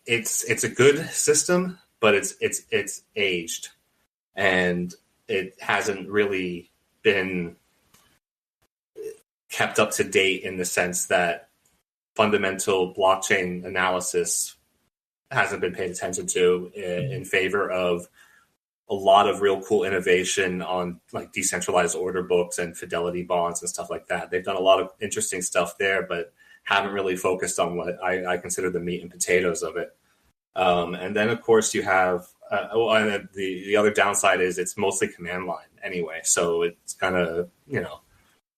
it's a good system, but it's aged, and it hasn't really been kept up to date in the sense that fundamental blockchain analysis hasn't been paid attention to in favor of a lot of real cool innovation on like decentralized order books and fidelity bonds and stuff like that. They've done a lot of interesting stuff there, but haven't really focused on what I consider the meat and potatoes of it. And then, of course, you have the other downside is it's mostly command line anyway, so it's kind of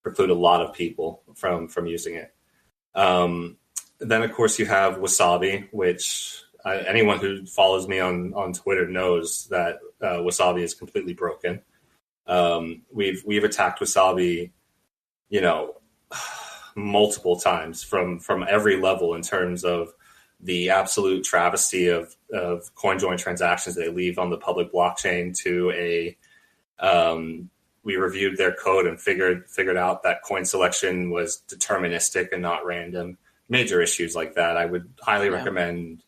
preclude a lot of people from using it. Then, of course, you have Wasabi, which anyone who follows me on Twitter knows that Wasabi is completely broken. We've attacked Wasabi, multiple times from every level in terms of the absolute travesty of CoinJoin transactions they leave on the public blockchain to we reviewed their code and figured out that coin selection was deterministic and not random. Major issues like that. I would highly recommend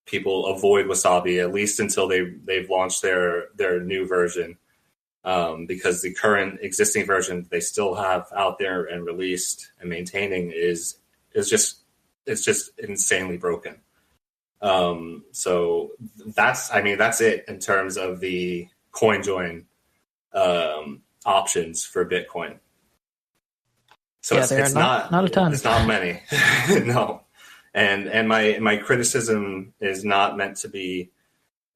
people avoid Wasabi at least until they've launched their new version, because the current existing version they still have out there and released and maintaining is just insanely broken. So that's it in terms of the CoinJoin options for Bitcoin. So it's not a ton. It's not many. No. And my criticism is not meant to be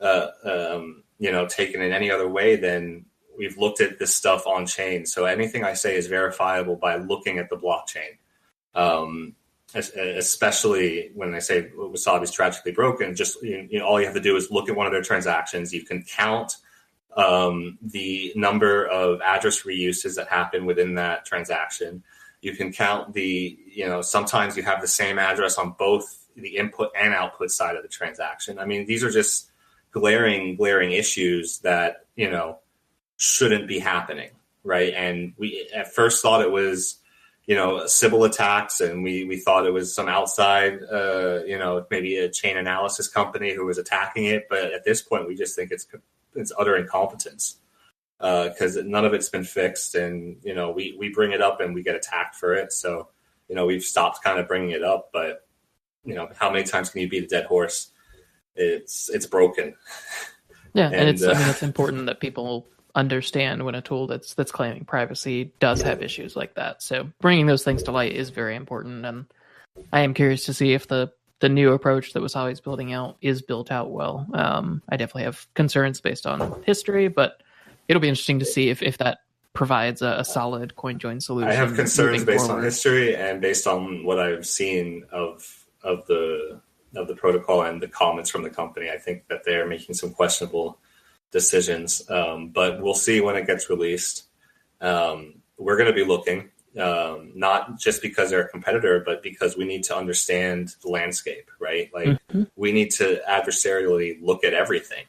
taken in any other way than we've looked at this stuff on chain. So anything I say is verifiable by looking at the blockchain. Especially when I say Wasabi is tragically broken, just all you have to do is look at one of their transactions. You can count the number of address reuses that happen within that transaction. You can count sometimes you have the same address on both the input and output side of the transaction. I mean, these are just glaring issues that, shouldn't be happening, right? And we at first thought it was, Sybil attacks, and we thought it was some outside, maybe a chain analysis company who was attacking it. But at this point, we just think it's utter incompetence. Because none of it's been fixed, and we bring it up and we get attacked for it. So we've stopped kind of bringing it up. But how many times can you beat a dead horse? It's broken. Yeah, and it's important that people understand when a tool that's claiming privacy does have issues like that. So bringing those things to light is very important, and I am curious to see if the new approach that Wasabi's building out is built out well. I definitely have concerns based on history, but it'll be interesting to see if that provides a solid coin join solution. I have concerns based forward. on history and based on what I've seen of the protocol and the comments from the company. I think that they're making some questionable decisions, but we'll see when it gets released. We're going to be looking, not just because they're a competitor, but because we need to understand the landscape, right? Like we need to adversarially look at everything,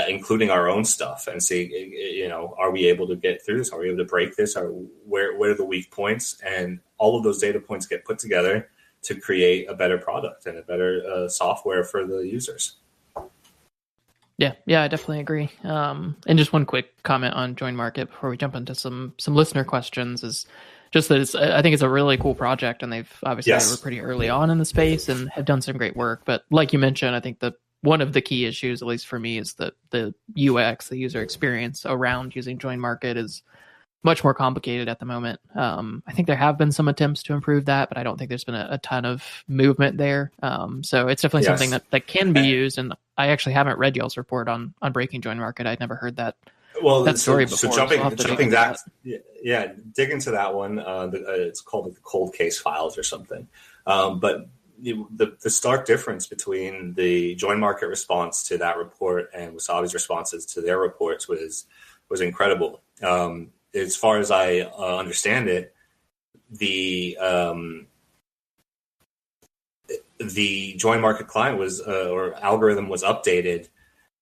including our own stuff, and see, are we able to get through this? Are we able to break this? Or where are the weak points? And all of those data points get put together to create a better product and a better software for the users. Yeah, I definitely agree. And just one quick comment on Join Market before we jump into some listener questions is just that I think it's a really cool project, and they've obviously they were pretty early on in the space and have done some great work. But like you mentioned, I think one of the key issues, at least for me, is that the UX, the user experience around using Join Market is much more complicated at the moment. I think there have been some attempts to improve that, but I don't think there's been a ton of movement there. So it's definitely something that can be used. And I actually haven't read y'all's report on breaking Join Market. I'd never heard that. Story before. So jumping back, dig into that one. It's called the cold case files or something. But the stark difference between the Join Market response to that report and Wasabi's responses to their reports was incredible. As far as I understand it, the Join Market client or algorithm was updated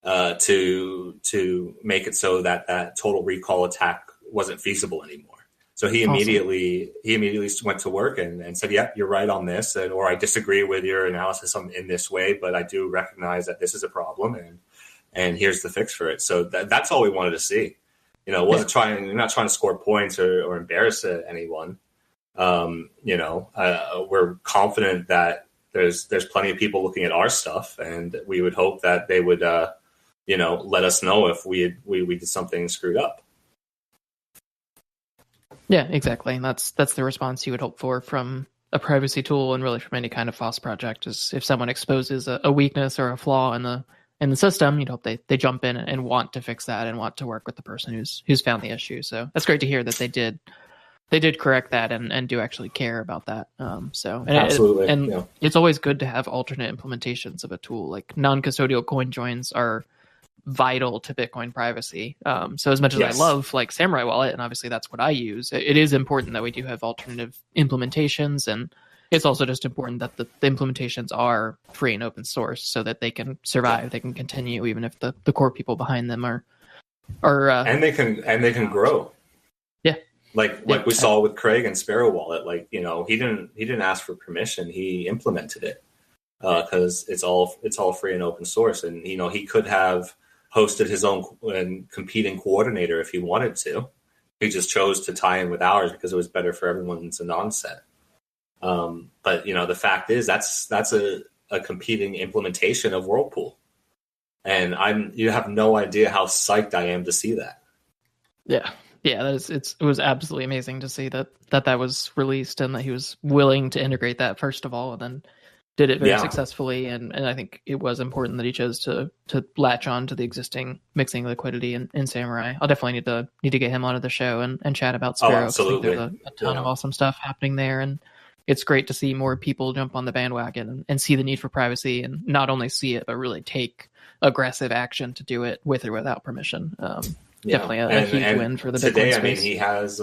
to make it so that total recall attack wasn't feasible anymore. So he immediately went to work and said, "Yeah, you're right on this," or "I disagree with your analysis in this way, but I do recognize that this is a problem, and here's the fix for it." So that's all we wanted to see. We're not trying to score points or embarrass anyone. We're confident that there's plenty of people looking at our stuff, and we would hope that they would, let us know if we did something screwed up. Yeah, exactly. And that's the response you would hope for from a privacy tool, and really from any kind of FOSS project, is if someone exposes a weakness or a flaw in the system, you'd hope they jump in and want to fix that and want to work with the person who's found the issue. So that's great to hear that they did correct that and do actually care about that. Absolutely. It's always good to have alternate implementations of a tool. Like non-custodial coin joins are vital to Bitcoin privacy. So as much as I love like Samourai Wallet, and obviously that's what I use, it is important that we do have alternative implementations, and it's also just important that the implementations are free and open source so that they can survive, they can continue, even if the core people behind them are and they can grow. Yeah. Like we saw with Craig and Sparrow Wallet, he didn't ask for permission, he implemented it because it's all free and open source, and he could have hosted his own competing coordinator if he wanted to. He just chose to tie in with ours because it was better for everyone's onset. But the fact is that's a competing implementation of Whirlpool, and you have no idea how psyched I am to see that. Yeah, it was absolutely amazing to see that was released, and that he was willing to integrate that first of all, and then did it very successfully. And I think it was important that he chose to latch on to the existing mixing liquidity in Samourai. I'll definitely need to get him onto the show and chat about Sparrow. Absolutely. There's a ton of awesome stuff happening there, and it's great to see more people jump on the bandwagon and see the need for privacy, and not only see it, but really take aggressive action to do it with or without permission. Definitely a huge win for the today, Bitcoin space. He has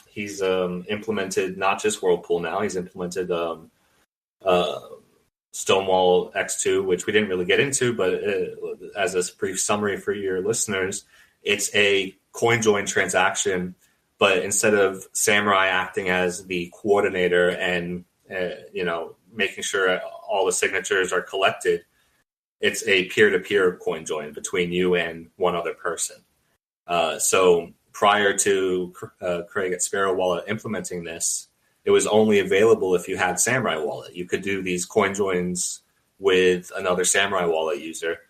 he's implemented not just Whirlpool now, he's implemented Stonewall X2, which we didn't really get into, but as a brief summary for your listeners, it's a coin join transaction, but instead of Samourai acting as the coordinator and making sure all the signatures are collected, it's a peer-to-peer coin join between you and one other person. So prior to Craig at Sparrow Wallet implementing this, it was only available if you had Samourai Wallet. You could do these coin joins with another Samourai Wallet user.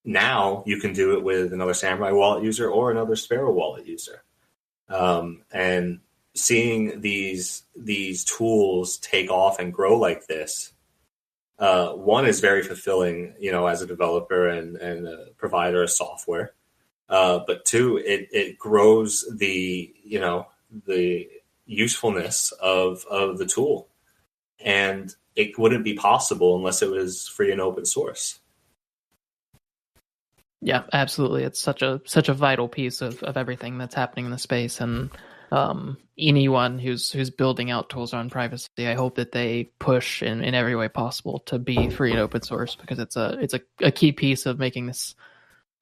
Now you can do it with another Samourai Wallet user or another Sparrow Wallet user. And seeing these tools take off and grow like this, one is very fulfilling, as a developer and a provider of software. but two, it grows the usefulness of the tool, and it wouldn't be possible unless it was free and open source. Yeah, absolutely. It's such a vital piece of everything that's happening in the space, and anyone who's building out tools on privacy, I hope that they push in every way possible to be free and open source, because it's a key piece of making this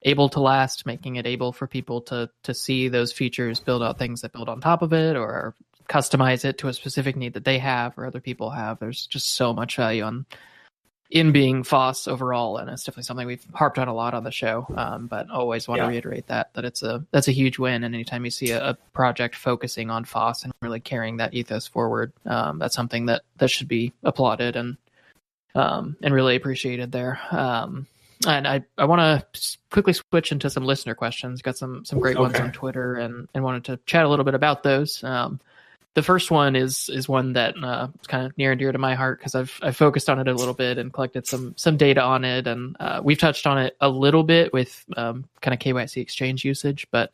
able to last, making it able for people to see those features, build out things that build on top of it, or customize it to a specific need that they have or other people have. There's just so much value in being FOSS overall, and it's definitely something we've harped on a lot on the show. But always want to reiterate that that's a huge win. And anytime you see a project focusing on FOSS and really carrying that ethos forward, that's something that should be applauded and really appreciated there. And I want to quickly switch into some listener questions. Got some great ones on Twitter, and wanted to chat a little bit about those. The first one is one that is kind of near and dear to my heart, because I've focused on it a little bit and collected some data on it, and we've touched on it a little bit with kind of KYC exchange usage, but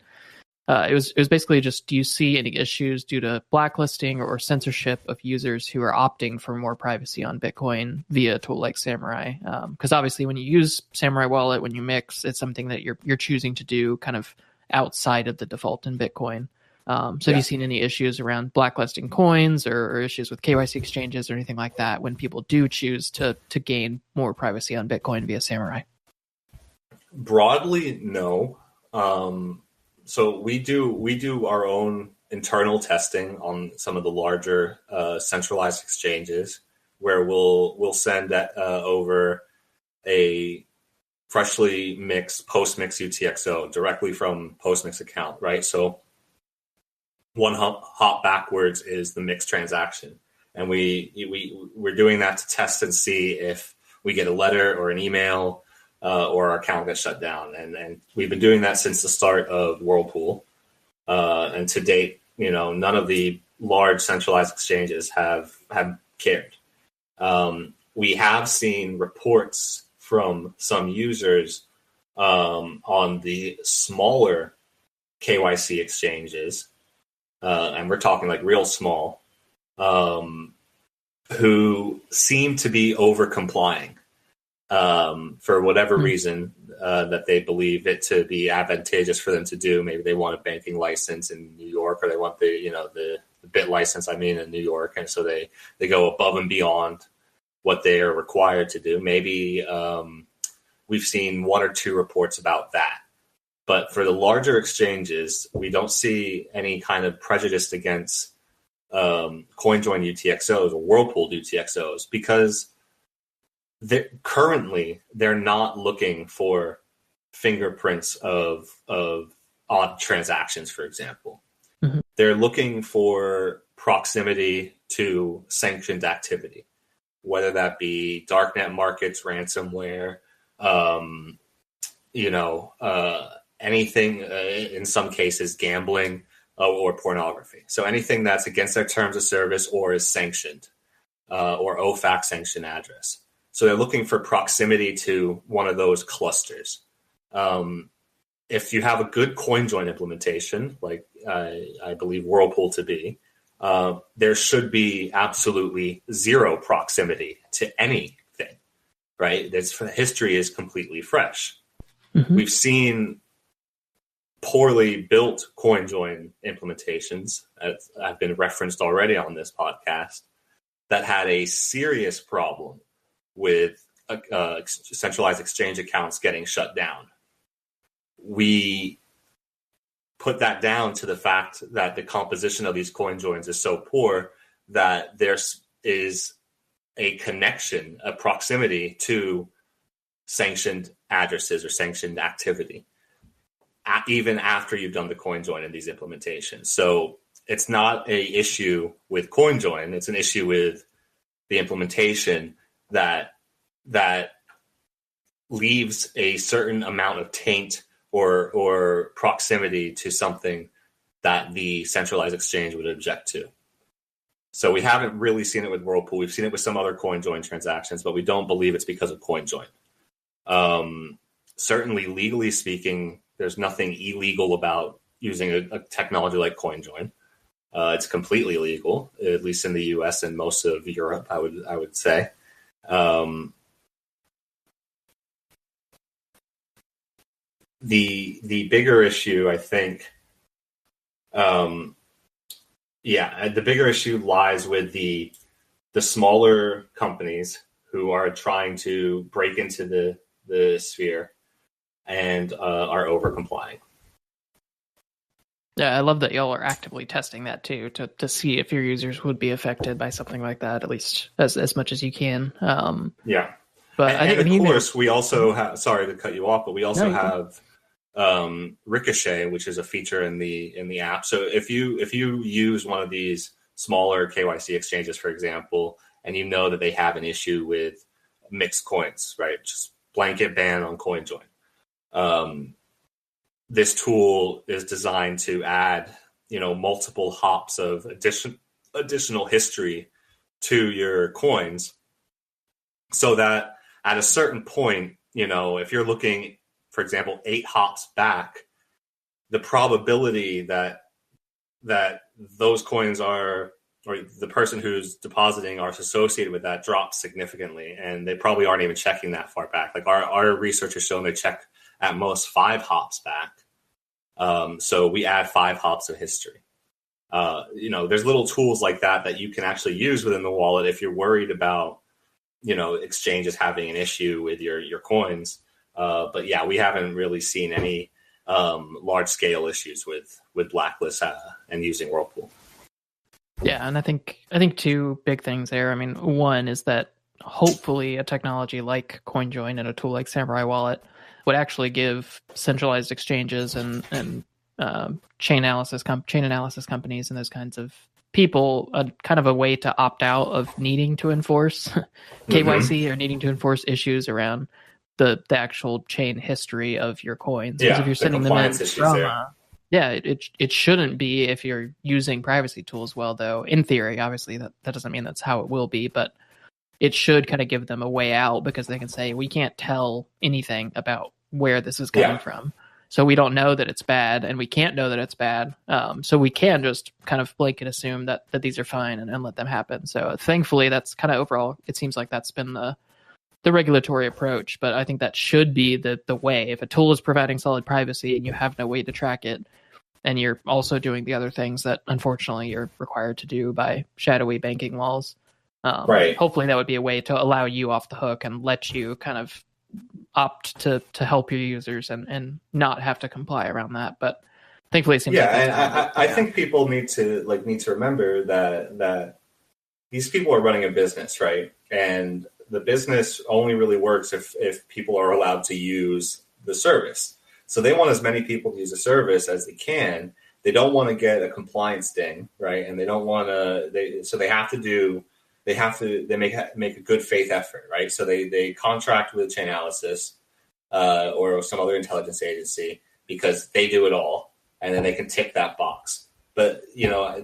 it was basically just, do you see any issues due to blacklisting or censorship of users who are opting for more privacy on Bitcoin via a tool like Samourai? Because obviously when you use Samourai Wallet, when you mix, it's something that you're choosing to do kind of outside of the default in Bitcoin. Have you seen any issues around blacklisting coins or issues with KYC exchanges or anything like that when people do choose to gain more privacy on Bitcoin via Samourai? Broadly, no. So we do our own internal testing on some of the larger centralized exchanges, where we'll send over a freshly mixed post-mix UTXO directly from post-mix account, right? So one hop backwards is the mixed transaction, and we're doing that to test and see if we get a letter or an email or our account gets shut down. And we've been doing that since the start of Whirlpool, and to date, none of the large centralized exchanges have cared. We have seen reports from some users on the smaller KYC exchanges, and we're talking like real small, who seem to be over complying for whatever reason that they believe it to be advantageous for them to do. Maybe they want a banking license in New York, or they want the bit license, in New York, and so they go above and beyond what they are required to do. Maybe we've seen one or two reports about that. But for the larger exchanges, we don't see any kind of prejudice against CoinJoin UTXOs or Whirlpool UTXOs, because currently they're not looking for fingerprints of odd transactions, for example. Mm-hmm. They're looking for proximity to sanctioned activity, whether that be darknet markets, ransomware, anything, in some cases, gambling or pornography. So anything that's against their terms of service or is sanctioned, or OFAC sanctioned address. So they're looking for proximity to one of those clusters. If you have a good CoinJoin implementation, like I believe Whirlpool to be, there should be absolutely zero proximity to anything, right? History is completely fresh. Mm-hmm. We've seen poorly built CoinJoin implementations, as have been referenced already on this podcast, that had a serious problem with centralized exchange accounts getting shut down. We put that down to the fact that the composition of these CoinJoins is so poor that there is a connection, a proximity to sanctioned addresses or sanctioned activity, even after you've done the CoinJoin in these implementations. So it's not an issue with CoinJoin, it's an issue with the implementation that leaves a certain amount of taint or proximity to something that the centralized exchange would object to. So we haven't really seen it with Whirlpool. We've seen it with some other CoinJoin transactions, but we don't believe it's because of CoinJoin. Certainly, legally speaking, There's nothing illegal about using a technology like CoinJoin. It's completely legal, at least in the U.S. and most of Europe, I would say. The bigger issue, I think, the bigger issue lies with the smaller companies who are trying to break into the sphere and are over complying. Yeah, I love that y'all are actively testing that too, to see if your users would be affected by something like that, at least as much as you can. Yeah. But and of course, we also have, sorry to cut you off, but we also have Ricochet, which is a feature in the app. So if you use one of these smaller KYC exchanges, for example, and you know that they have an issue with mixed coins, right? Just blanket ban on CoinJoin. This tool is designed to add, multiple hops of additional history to your coins, so that at a certain point, if you're looking, for example, 8 hops back, the probability that those coins are, or the person who's depositing are associated with that, drops significantly. And they probably aren't even checking that far back. Like our research has shown they check at most 5 hops back. So we add 5 hops of history. There's little tools like that you can actually use within the wallet if you're worried about, exchanges having an issue with your coins. But yeah, we haven't really seen any large scale issues with Blacklist and using Whirlpool. Yeah, and I think 2 big things there. I mean, one is that hopefully a technology like CoinJoin and a tool like Samurai Wallet would actually give centralized exchanges and chain analysis companies and those kinds of people a kind of a way to opt out of needing to enforce KYC or needing to enforce issues around the actual chain history of your coins. Yeah, because if you're sending them in from it shouldn't be if you're using privacy tools well, though. In theory, obviously, that doesn't mean that's how it will be, but it should kind of give them a way out, because they can say, we can't tell anything about where this is coming from. So we don't know that it's bad, and we can't know that it's bad. So we can just kind of blanket assume that these are fine and let them happen. So thankfully, that's kind of overall, it seems like that's been the regulatory approach. But I think that should be the way. If a tool is providing solid privacy and you have no way to track it, and you're also doing the other things that unfortunately you're required to do by shadowy banking laws, hopefully that would be a way to allow you off the hook and let you kind of opt to help your users and not have to comply around that. But thankfully it seems I think people need to remember that these people are running a business, right? And the business only really works if people are allowed to use the service. So they want as many people to use the service as they can. They don't want to get a compliance ding, right? And they don't want to. They make a good faith effort, right? So they contract with Chainalysis or some other intelligence agency because they do it all, and then they can tick that box. But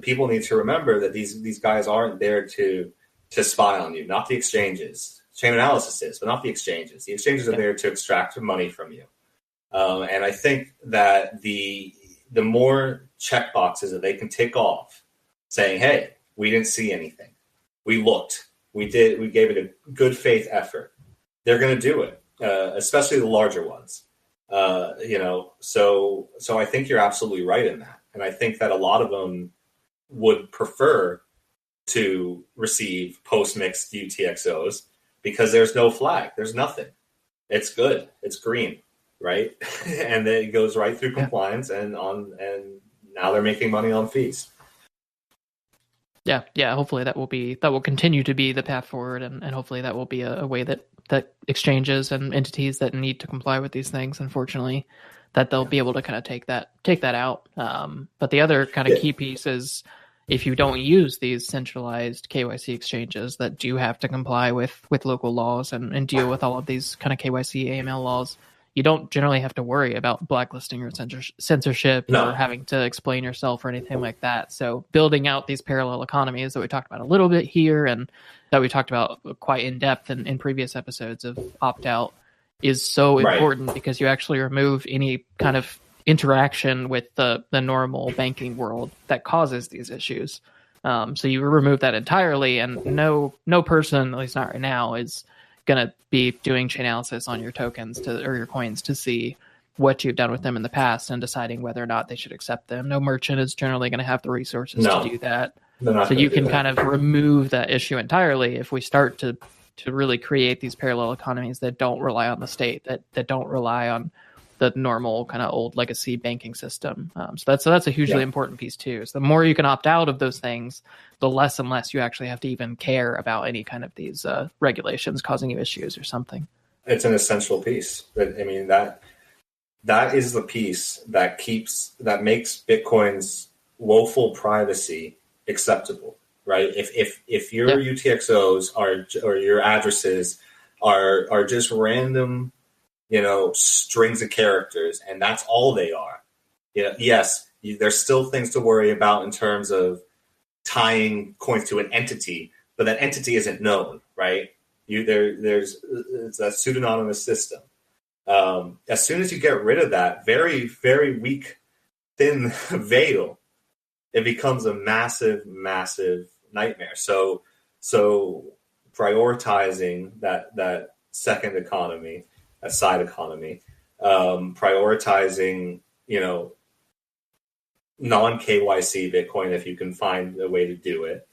people need to remember that these guys aren't there to spy on you, not the exchanges. Chainalysis is, but not the exchanges. The exchanges are there to extract money from you. And I think that the more check boxes that they can tick off, saying, "Hey, we didn't see anything. We looked. We gave it a good faith effort." They're going to do it, especially the larger ones. So I think you're absolutely right in that, and I think that a lot of them would prefer to receive post-mixed UTXOs because there's no flag, there's nothing. It's good. It's green. Right, and then it goes right through compliance, and now they're making money on fees. Yeah. Hopefully that will continue to be the path forward, and hopefully that will be a way that exchanges and entities that need to comply with these things, unfortunately, that they'll be able to kind of take that out. But the other kind of key piece is, if you don't use these centralized KYC exchanges that do have to comply with local laws and deal with all of these kind of KYC AML laws, you don't generally have to worry about blacklisting or censorship or having to explain yourself or anything like that. So building out these parallel economies that we talked about a little bit here, and that we talked about quite in depth in previous episodes of opt-out, is so Right. important because you actually remove any kind of interaction with the normal banking world that causes these issues. So you remove that entirely, and no person, at least not right now, is going to be doing chain analysis on your tokens or your coins to see what you've done with them in the past and deciding whether or not they should accept them. No merchant is generally going to have the resources to do that. So you can kind of remove that issue entirely if we start to really create these parallel economies that don't rely on the state, that don't rely on the normal kind of old legacy banking system. So that's a hugely important piece too. So the more you can opt out of those things, the less and less you actually have to even care about any kind of these regulations causing you issues or something. It's an essential piece. I mean, that is the piece that makes Bitcoin's woeful privacy acceptable, right? If your UTXOs or your addresses are just random, strings of characters, and that's all they are. Yes, there's still things to worry about in terms of tying coins to an entity, but that entity isn't known, right? It's a pseudonymous system. As soon as you get rid of that very, very weak, thin veil, it becomes a massive, massive nightmare. So prioritizing that second economy, that side economy, prioritizing, non-KYC Bitcoin if you can find a way to do it.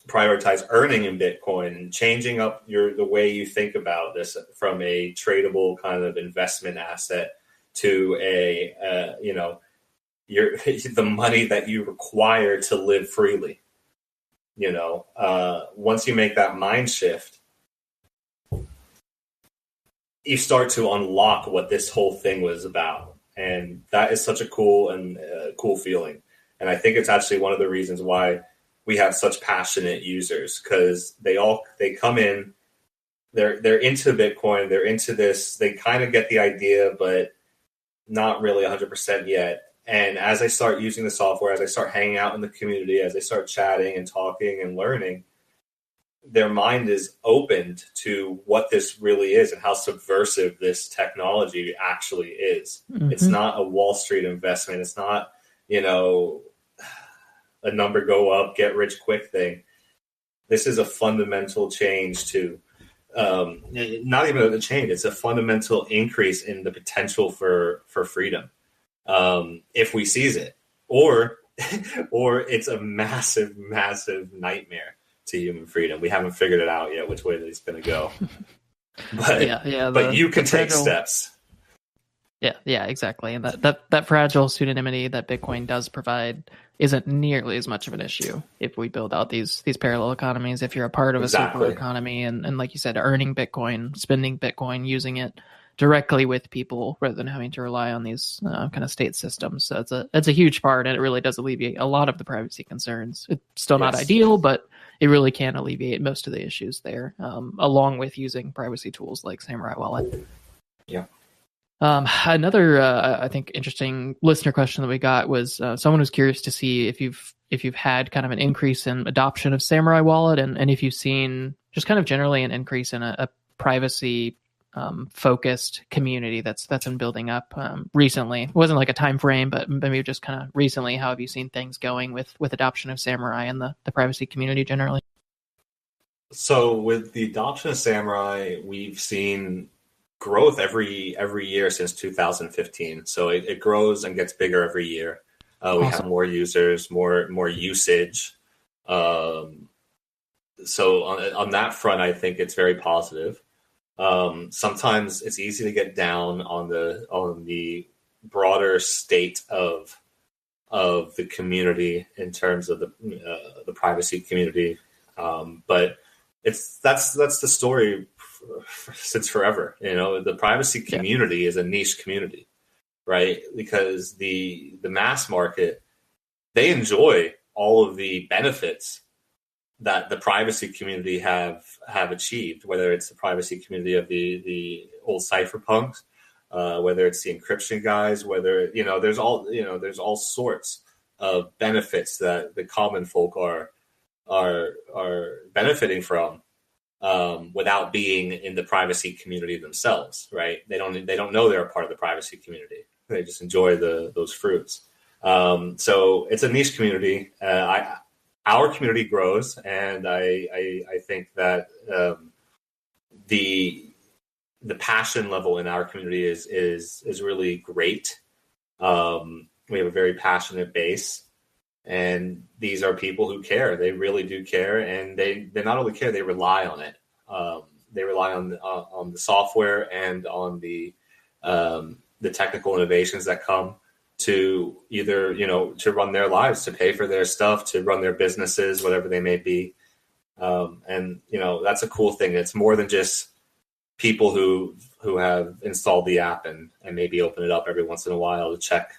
Prioritize earning in Bitcoin, changing up the way you think about this from a tradable kind of investment asset to the money that you require to live freely. Once you make that mind shift, you start to unlock what this whole thing was about. And that is such a cool feeling. And I think it's actually one of the reasons why we have such passionate users, because they come in, they're into Bitcoin, they're into this, they kind of get the idea, but not really 100% yet. And as I start using the software, as I start hanging out in the community, as I start chatting and talking and learning, their mind is opened to what this really is and how subversive this technology actually is. Mm-hmm. It's not a Wall Street investment. It's not, a number go up, get rich quick thing. This is a fundamental change to, not even a change. It's a fundamental increase in the potential for freedom, if we seize it, or it's a massive, massive nightmare to human freedom. We haven't figured it out yet which way that it's going to go. But you can take steps. Yeah, exactly. And that fragile pseudonymity that Bitcoin does provide isn't nearly as much of an issue if we build out these parallel economies. If you're a part of a circular economy and like you said, earning Bitcoin, spending Bitcoin, using it directly with people rather than having to rely on these kind of state systems. So it's a huge part, and it really does alleviate a lot of the privacy concerns. It's still not ideal, but it really can alleviate most of the issues there, along with using privacy tools like Samourai Wallet. Yeah. Another, I think, interesting listener question that we got was someone was curious to see if you've had kind of an increase in adoption of Samourai Wallet, and if you've seen just kind of generally an increase in a privacy focused community that's been building up recently. It wasn't like a time frame, but maybe just kind of recently. How have you seen things going with adoption of Samourai and the privacy community generally? So with the adoption of Samourai, we've seen growth every year since 2015. So it grows and gets bigger every year. We have more users, more usage. So on that front, I think it's very positive. Sometimes it's easy to get down on the broader state of the community in terms of the privacy community, but that's the story since forever. The privacy community is a niche community, right? Because the mass market, they enjoy all of the benefits that the privacy community have achieved, whether it's the privacy community of the old cypherpunks, whether it's the encryption guys, whether there's all sorts of benefits that the common folk are benefiting from. without being in the privacy community themselves, right? They don't know they're a part of the privacy community. They just enjoy those fruits. So it's a niche community. Our community grows, and I think that the passion level in our community is really great. We have a very passionate base, and these are people who care. They really do care, and they not only care, they rely on it. They rely on the software and on the technical innovations that come to either, to run their lives, to pay for their stuff, to run their businesses, whatever they may be. And that's a cool thing. It's more than just people who have installed the app and maybe open it up every once in a while to check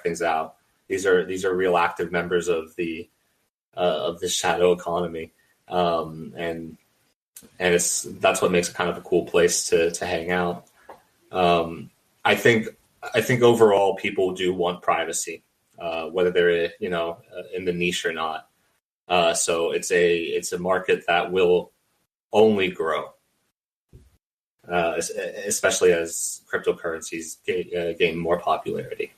things out. These are real active members of the shadow economy. And that's what makes it kind of a cool place to hang out. I think overall people do want privacy, whether they're in the niche or not. So it's a market that will only grow, especially as cryptocurrencies gain more popularity.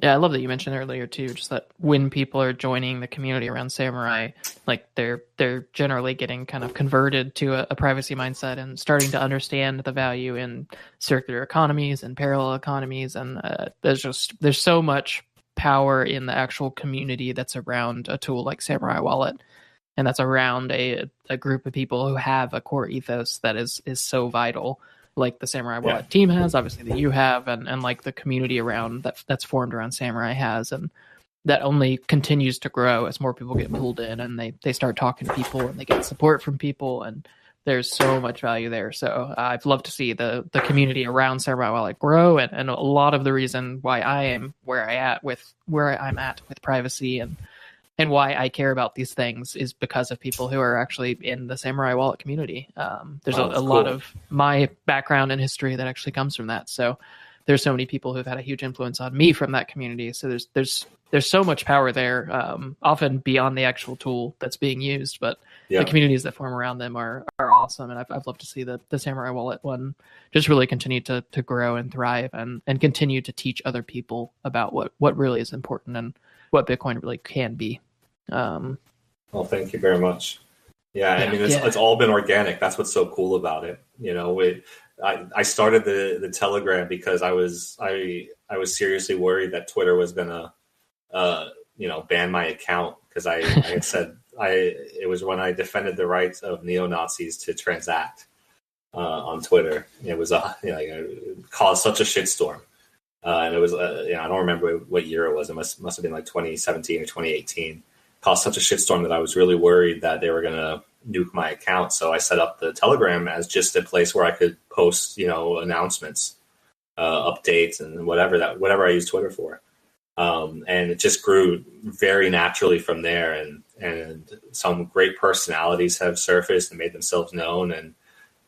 Yeah, I love that you mentioned earlier too, just that when people are joining the community around Samourai, like they're generally getting kind of converted to a privacy mindset and starting to understand the value in circular economies and parallel economies, and there's so much power in the actual community that's around a tool like Samourai Wallet, and that's around a group of people who have a core ethos that is so vital, like the Samourai Wallet team has, obviously that you have, and like the community around that's formed around Samourai has, and that only continues to grow as more people get pulled in and they start talking to people and they get support from people, and there's so much value there. So I've loved to see the community around Samourai Wallet grow, and a lot of the reason why I am where I'm at with privacy and why I care about these things is because of people who are actually in the Samourai Wallet community. There's a lot of my background and history that actually comes from that. So there's so many people who've had a huge influence on me from that community. So there's so much power there, often beyond the actual tool that's being used. But the communities that form around them are awesome. And I've loved to see the Samourai Wallet one just really continue to grow and thrive and continue to teach other people about what really is important and what Bitcoin really can be. Well, thank you very much. Yeah, I mean, it's all been organic. That's what's so cool about it. I started the Telegram because I was seriously worried that Twitter was gonna ban my account, because I had said it was when I defended the rights of neo-Nazis to transact on Twitter. It was it caused such a shitstorm, and it was I don't remember what year it was. It must have been like 2017 or 2018. Caused such a shitstorm that I was really worried that they were going to nuke my account. So I set up the Telegram as just a place where I could post, announcements, updates, and whatever I use Twitter for. And it just grew very naturally from there. And some great personalities have surfaced and made themselves known.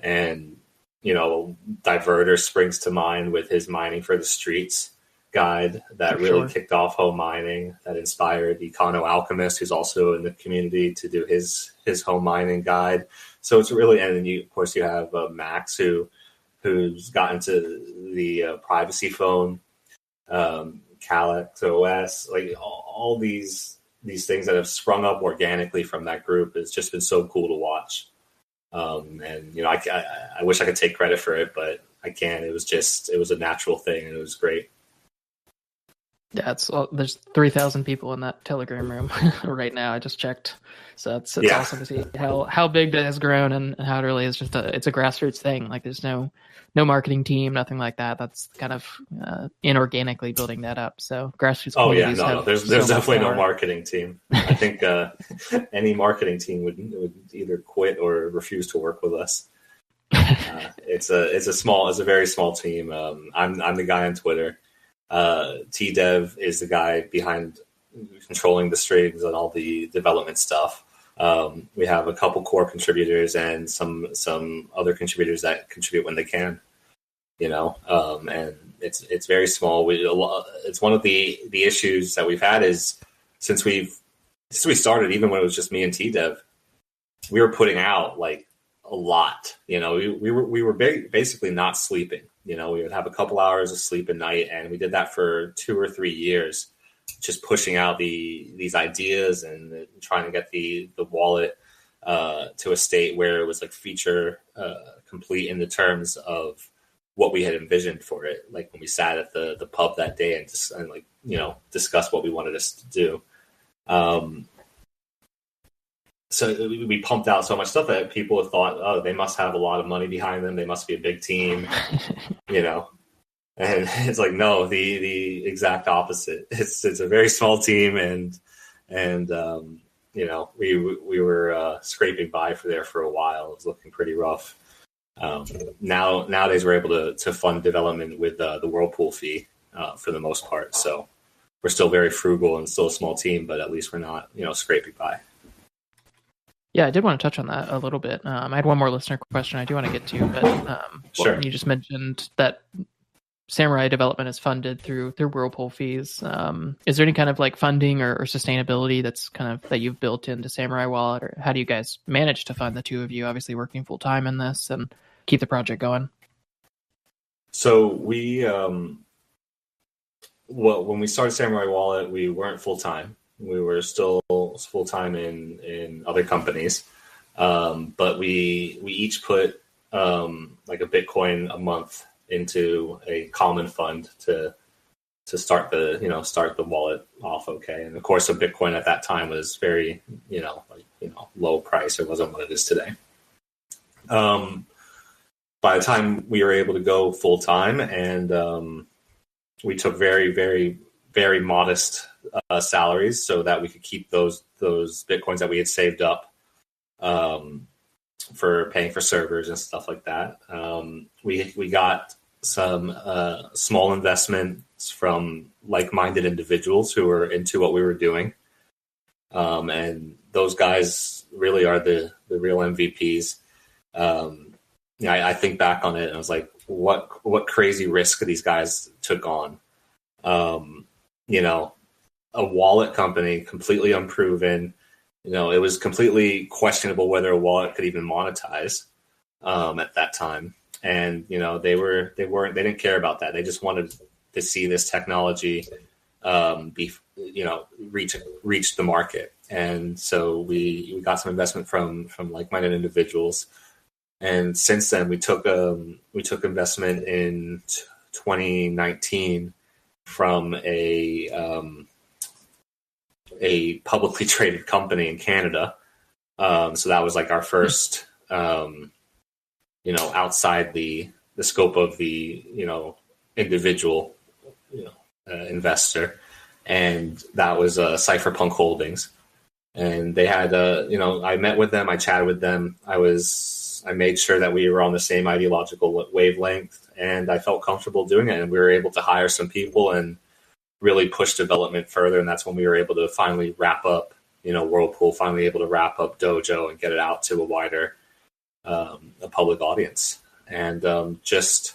And Diverter springs to mind with his Mining for the Streets guide that really kicked off home mining, that inspired Econo Alchemist, who's also in the community, to do his home mining guide. So it's really, and then you have Max who's gotten to the privacy phone, Calyx OS, like all these things that have sprung up organically from that group. It's just been so cool to watch. And I wish I could take credit for it, but I can't. It was a natural thing, and it was great. Yeah, there's 3,000 people in that Telegram room right now. I just checked, so it's awesome to see how big that has grown and how it really is just it's a grassroots thing. Like there's no marketing team, nothing like that. That's kind of inorganically building that up. So grassroots. Oh yeah, no, there's definitely no marketing team. I think any marketing team would either quit or refuse to work with us. It's a very small team. I'm the guy on Twitter. T-Dev is the guy behind controlling the strings and all the development stuff. We have a couple core contributors and some other contributors that contribute when they can, and it's very small. It's one of the issues that we've had is since we started, even when it was just me and T-Dev, we were putting out like a lot. We were basically not sleeping. We would have a couple hours of sleep a night, and we did that for 2 or 3 years, just pushing out these ideas and trying to get the wallet to a state where it was like feature complete in the terms of what we had envisioned for it. Like when we sat at the pub that day and just discussed what we wanted us to do. So we pumped out so much stuff that people thought, oh, they must have a lot of money behind them. They must be a big team, And it's like, no, the exact opposite. It's a very small team, and we were scraping by for a while. It was looking pretty rough. Nowadays we're able to fund development with the Whirlpool fee for the most part. So we're still very frugal and still a small team, but at least we're not scraping by. Yeah, I did want to touch on that a little bit. I had one more listener question I do want to get to, but sure. You just mentioned that Samourai development is funded through Whirlpool fees. Is there any kind of like funding or sustainability that's kind of that you've built into Samourai Wallet, or how do you guys manage to fund the two of you, obviously working full time in this, and keep the project going? So we, when we started Samourai Wallet, we weren't full time. We were still full time in other companies, but we each put like a Bitcoin a month into a common fund to start the wallet off okay. And of course, a Bitcoin at that time was very low price. It wasn't what it is today. By the time we were able to go full time, and we took very, very, very modest salaries so that we could keep those Bitcoins that we had saved up for paying for servers and stuff like that. We got some small investments from like-minded individuals who were into what we were doing. And those guys really are the real MVPs. I think back on it and I was like, what crazy risk these guys took on. A wallet company, completely unproven. It was completely questionable whether a wallet could even monetize at that time. And they didn't care about that. They just wanted to see this technology reach the market. And so we got some investment from like-minded individuals. And since then, we took investment in 2019 from a publicly traded company in Canada. So that was like our first, outside the scope of the, individual, investor. And that was Cypherpunk Holdings. And they had, I met with them, I chatted with them. I made sure that we were on the same ideological wavelength, and I felt comfortable doing it. And we were able to hire some people and really push development further. And that's when we were able to finally wrap up, Whirlpool, finally able to wrap up Dojo and get it out to a wider a public audience. And just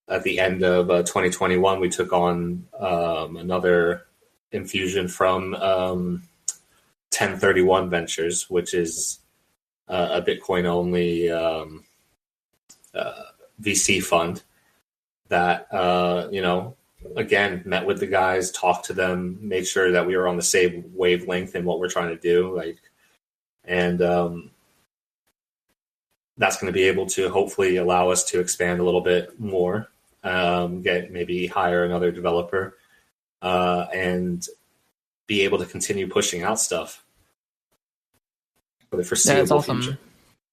at the end of 2021, we took on another infusion from 1031 Ventures, which is a Bitcoin only VC fund that, again, met with the guys, talked to them, made sure that we were on the same wavelength in what we're trying to do. That's going to be able to hopefully allow us to expand a little bit more, maybe hire another developer, and be able to continue pushing out stuff for the foreseeable future.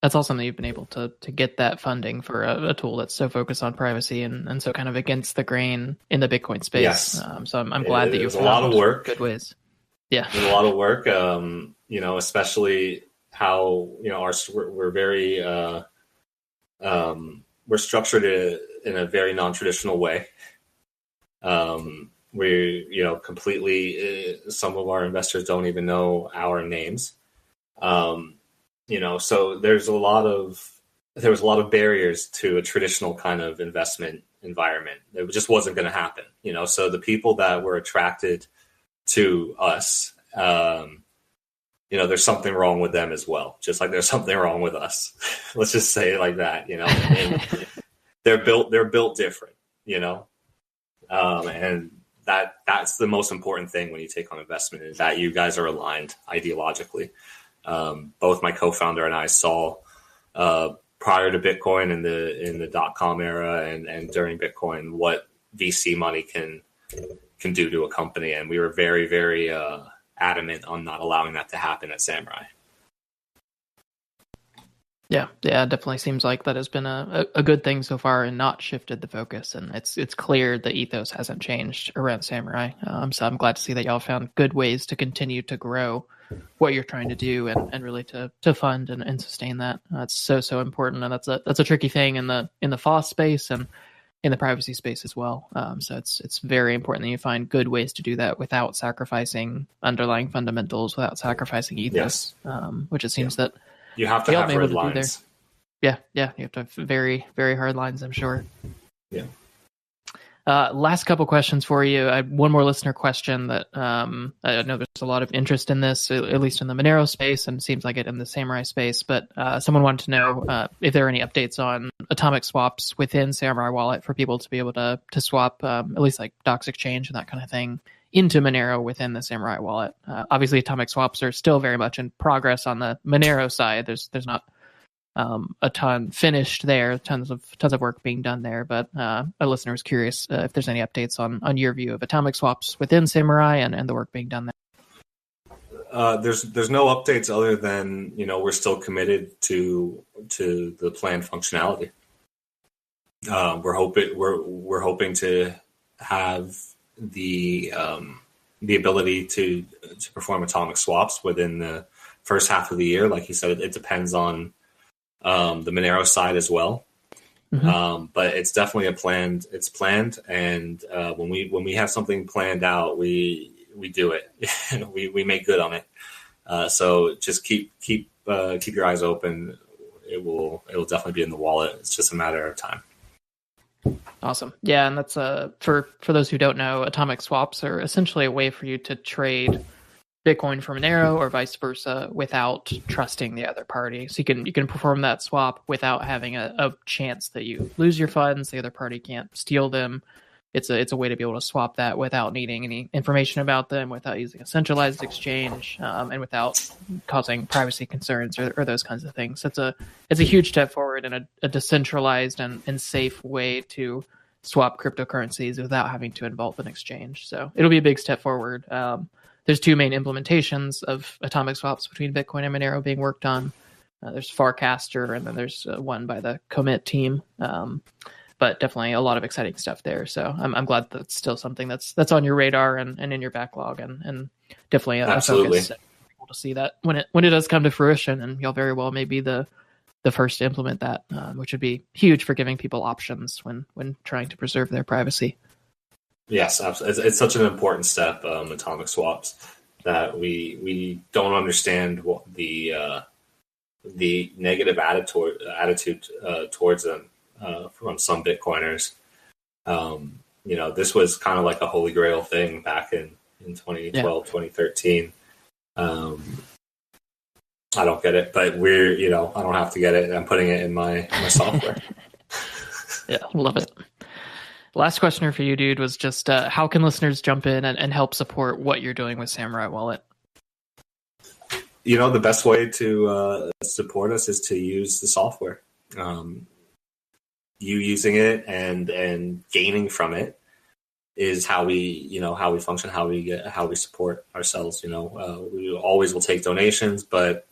That's awesome that you've been able to get that funding for a tool that's so focused on privacy and so kind of against the grain in the Bitcoin space. Yes. So I'm glad that you've found a lot of work. Good ways. Yeah. There's a lot of work, especially how, we're very, we're structured in a very non-traditional way. We, completely, some of our investors don't even know our names. So there was a lot of barriers to a traditional kind of investment environment. It just wasn't going to happen, so the people that were attracted to us, there's something wrong with them as well, just like there's something wrong with us. Let's just say it like that, and they're built different, and that's the most important thing when you take on investment, is that you guys are aligned ideologically. Both my co-founder and I saw prior to Bitcoin in the .com era and during Bitcoin what VC money can do to a company, and we were very, very adamant on not allowing that to happen at Samourai. Yeah, it definitely seems like that has been a good thing so far and not shifted the focus. And it's clear the ethos hasn't changed around Samourai. So I'm glad to see that y'all found good ways to continue to grow what you're trying to do and really to fund and sustain that. That's so important, and that's a tricky thing in the FOSS space and in the privacy space as well. So it's very important that you find good ways to do that without sacrificing underlying fundamentals, without sacrificing ethos, which it seems that you have to have red lines. Yeah, you have to have very, very hard lines, I'm sure. Yeah. Last couple questions for you. I have one more listener question that I know there's a lot of interest in this, at least in the Monero space, and it seems like it in the Samourai space. But someone wanted to know if there are any updates on atomic swaps within Samourai Wallet for people to be able to swap, at least like Docs Exchange and that kind of thing, into Monero within the Samourai Wallet. Obviously, atomic swaps are still very much in progress on the Monero side. There's not a ton finished there, tons of work being done there. But a listener was curious if there's any updates on your view of atomic swaps within Samourai and the work being done there. There's no updates other than we're still committed to the planned functionality. We're hoping to have the ability to perform atomic swaps within the first half of the year. Like you said, it depends on the Monero side as well. Mm-hmm. But it's definitely it's planned. And when we have something planned out, we do it. we make good on it. So just keep your eyes open. It will definitely be in the wallet. It's just a matter of time. Awesome. Yeah. And that's for those who don't know, atomic swaps are essentially a way for you to trade Bitcoin for Monero or vice versa without trusting the other party. So you can perform that swap without having a chance that you lose your funds. The other party can't steal them. It's a way to be able to swap that without needing any information about them, without using a centralized exchange, and without causing privacy concerns or those kinds of things. It's a huge step forward and a decentralized and safe way to swap cryptocurrencies without having to involve an exchange. So it'll be a big step forward. There's two main implementations of atomic swaps between Bitcoin and Monero being worked on. There's Farcaster, and then there's one by the Commit team. But definitely a lot of exciting stuff there. So I'm glad that's still something that's on your radar and in your backlog, and definitely a focus to see that when it does come to fruition. And you'll very well may be the first to implement that, which would be huge for giving people options when trying to preserve their privacy. Yes, absolutely. It's such an important step, atomic swaps, that we don't understand what the negative attitude towards them from some Bitcoiners. This was kind of like a holy grail thing back in 2012, 2013. I don't get it, but I don't have to get it. I'm putting it in my software. Yeah, love it. Last question for you, dude, was just how can listeners jump in and help support what you're doing with Samourai Wallet? The best way to support us is to use the software. You using it and gaining from it is how we function, how we support ourselves. We always will take donations, but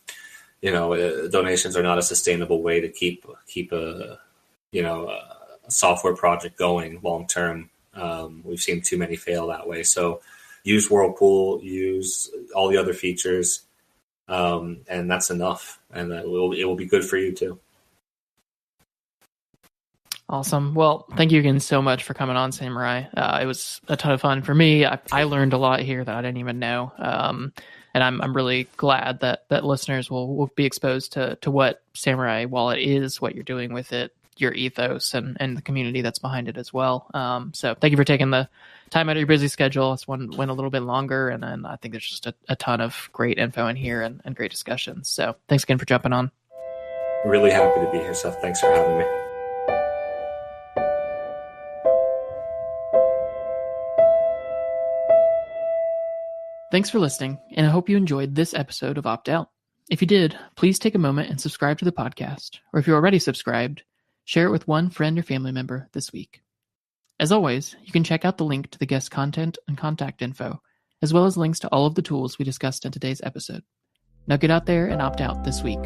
donations are not a sustainable way to keep a software project going long term. We've seen too many fail that way. So use Whirlpool, use all the other features, and that's enough. And it will be good for you too. Awesome. Well, thank you again so much for coming on, Samourai. It was a ton of fun for me. I learned a lot here that I didn't even know. And I'm really glad that listeners will be exposed to what Samourai Wallet is, what you're doing with it, your ethos and the community that's behind it as well. So thank you for taking the time out of your busy schedule. This one went a little bit longer, and I think there's just a ton of great info in here and great discussions. So thanks again for jumping on. Really happy to be here, Seth. Thanks for having me. Thanks for listening, and I hope you enjoyed this episode of Opt Out. If you did, please take a moment and subscribe to the podcast, or if you're already subscribed, share it with one friend or family member this week. As always, you can check out the link to the guest content and contact info, as well as links to all of the tools we discussed in today's episode. Now get out there and opt out this week.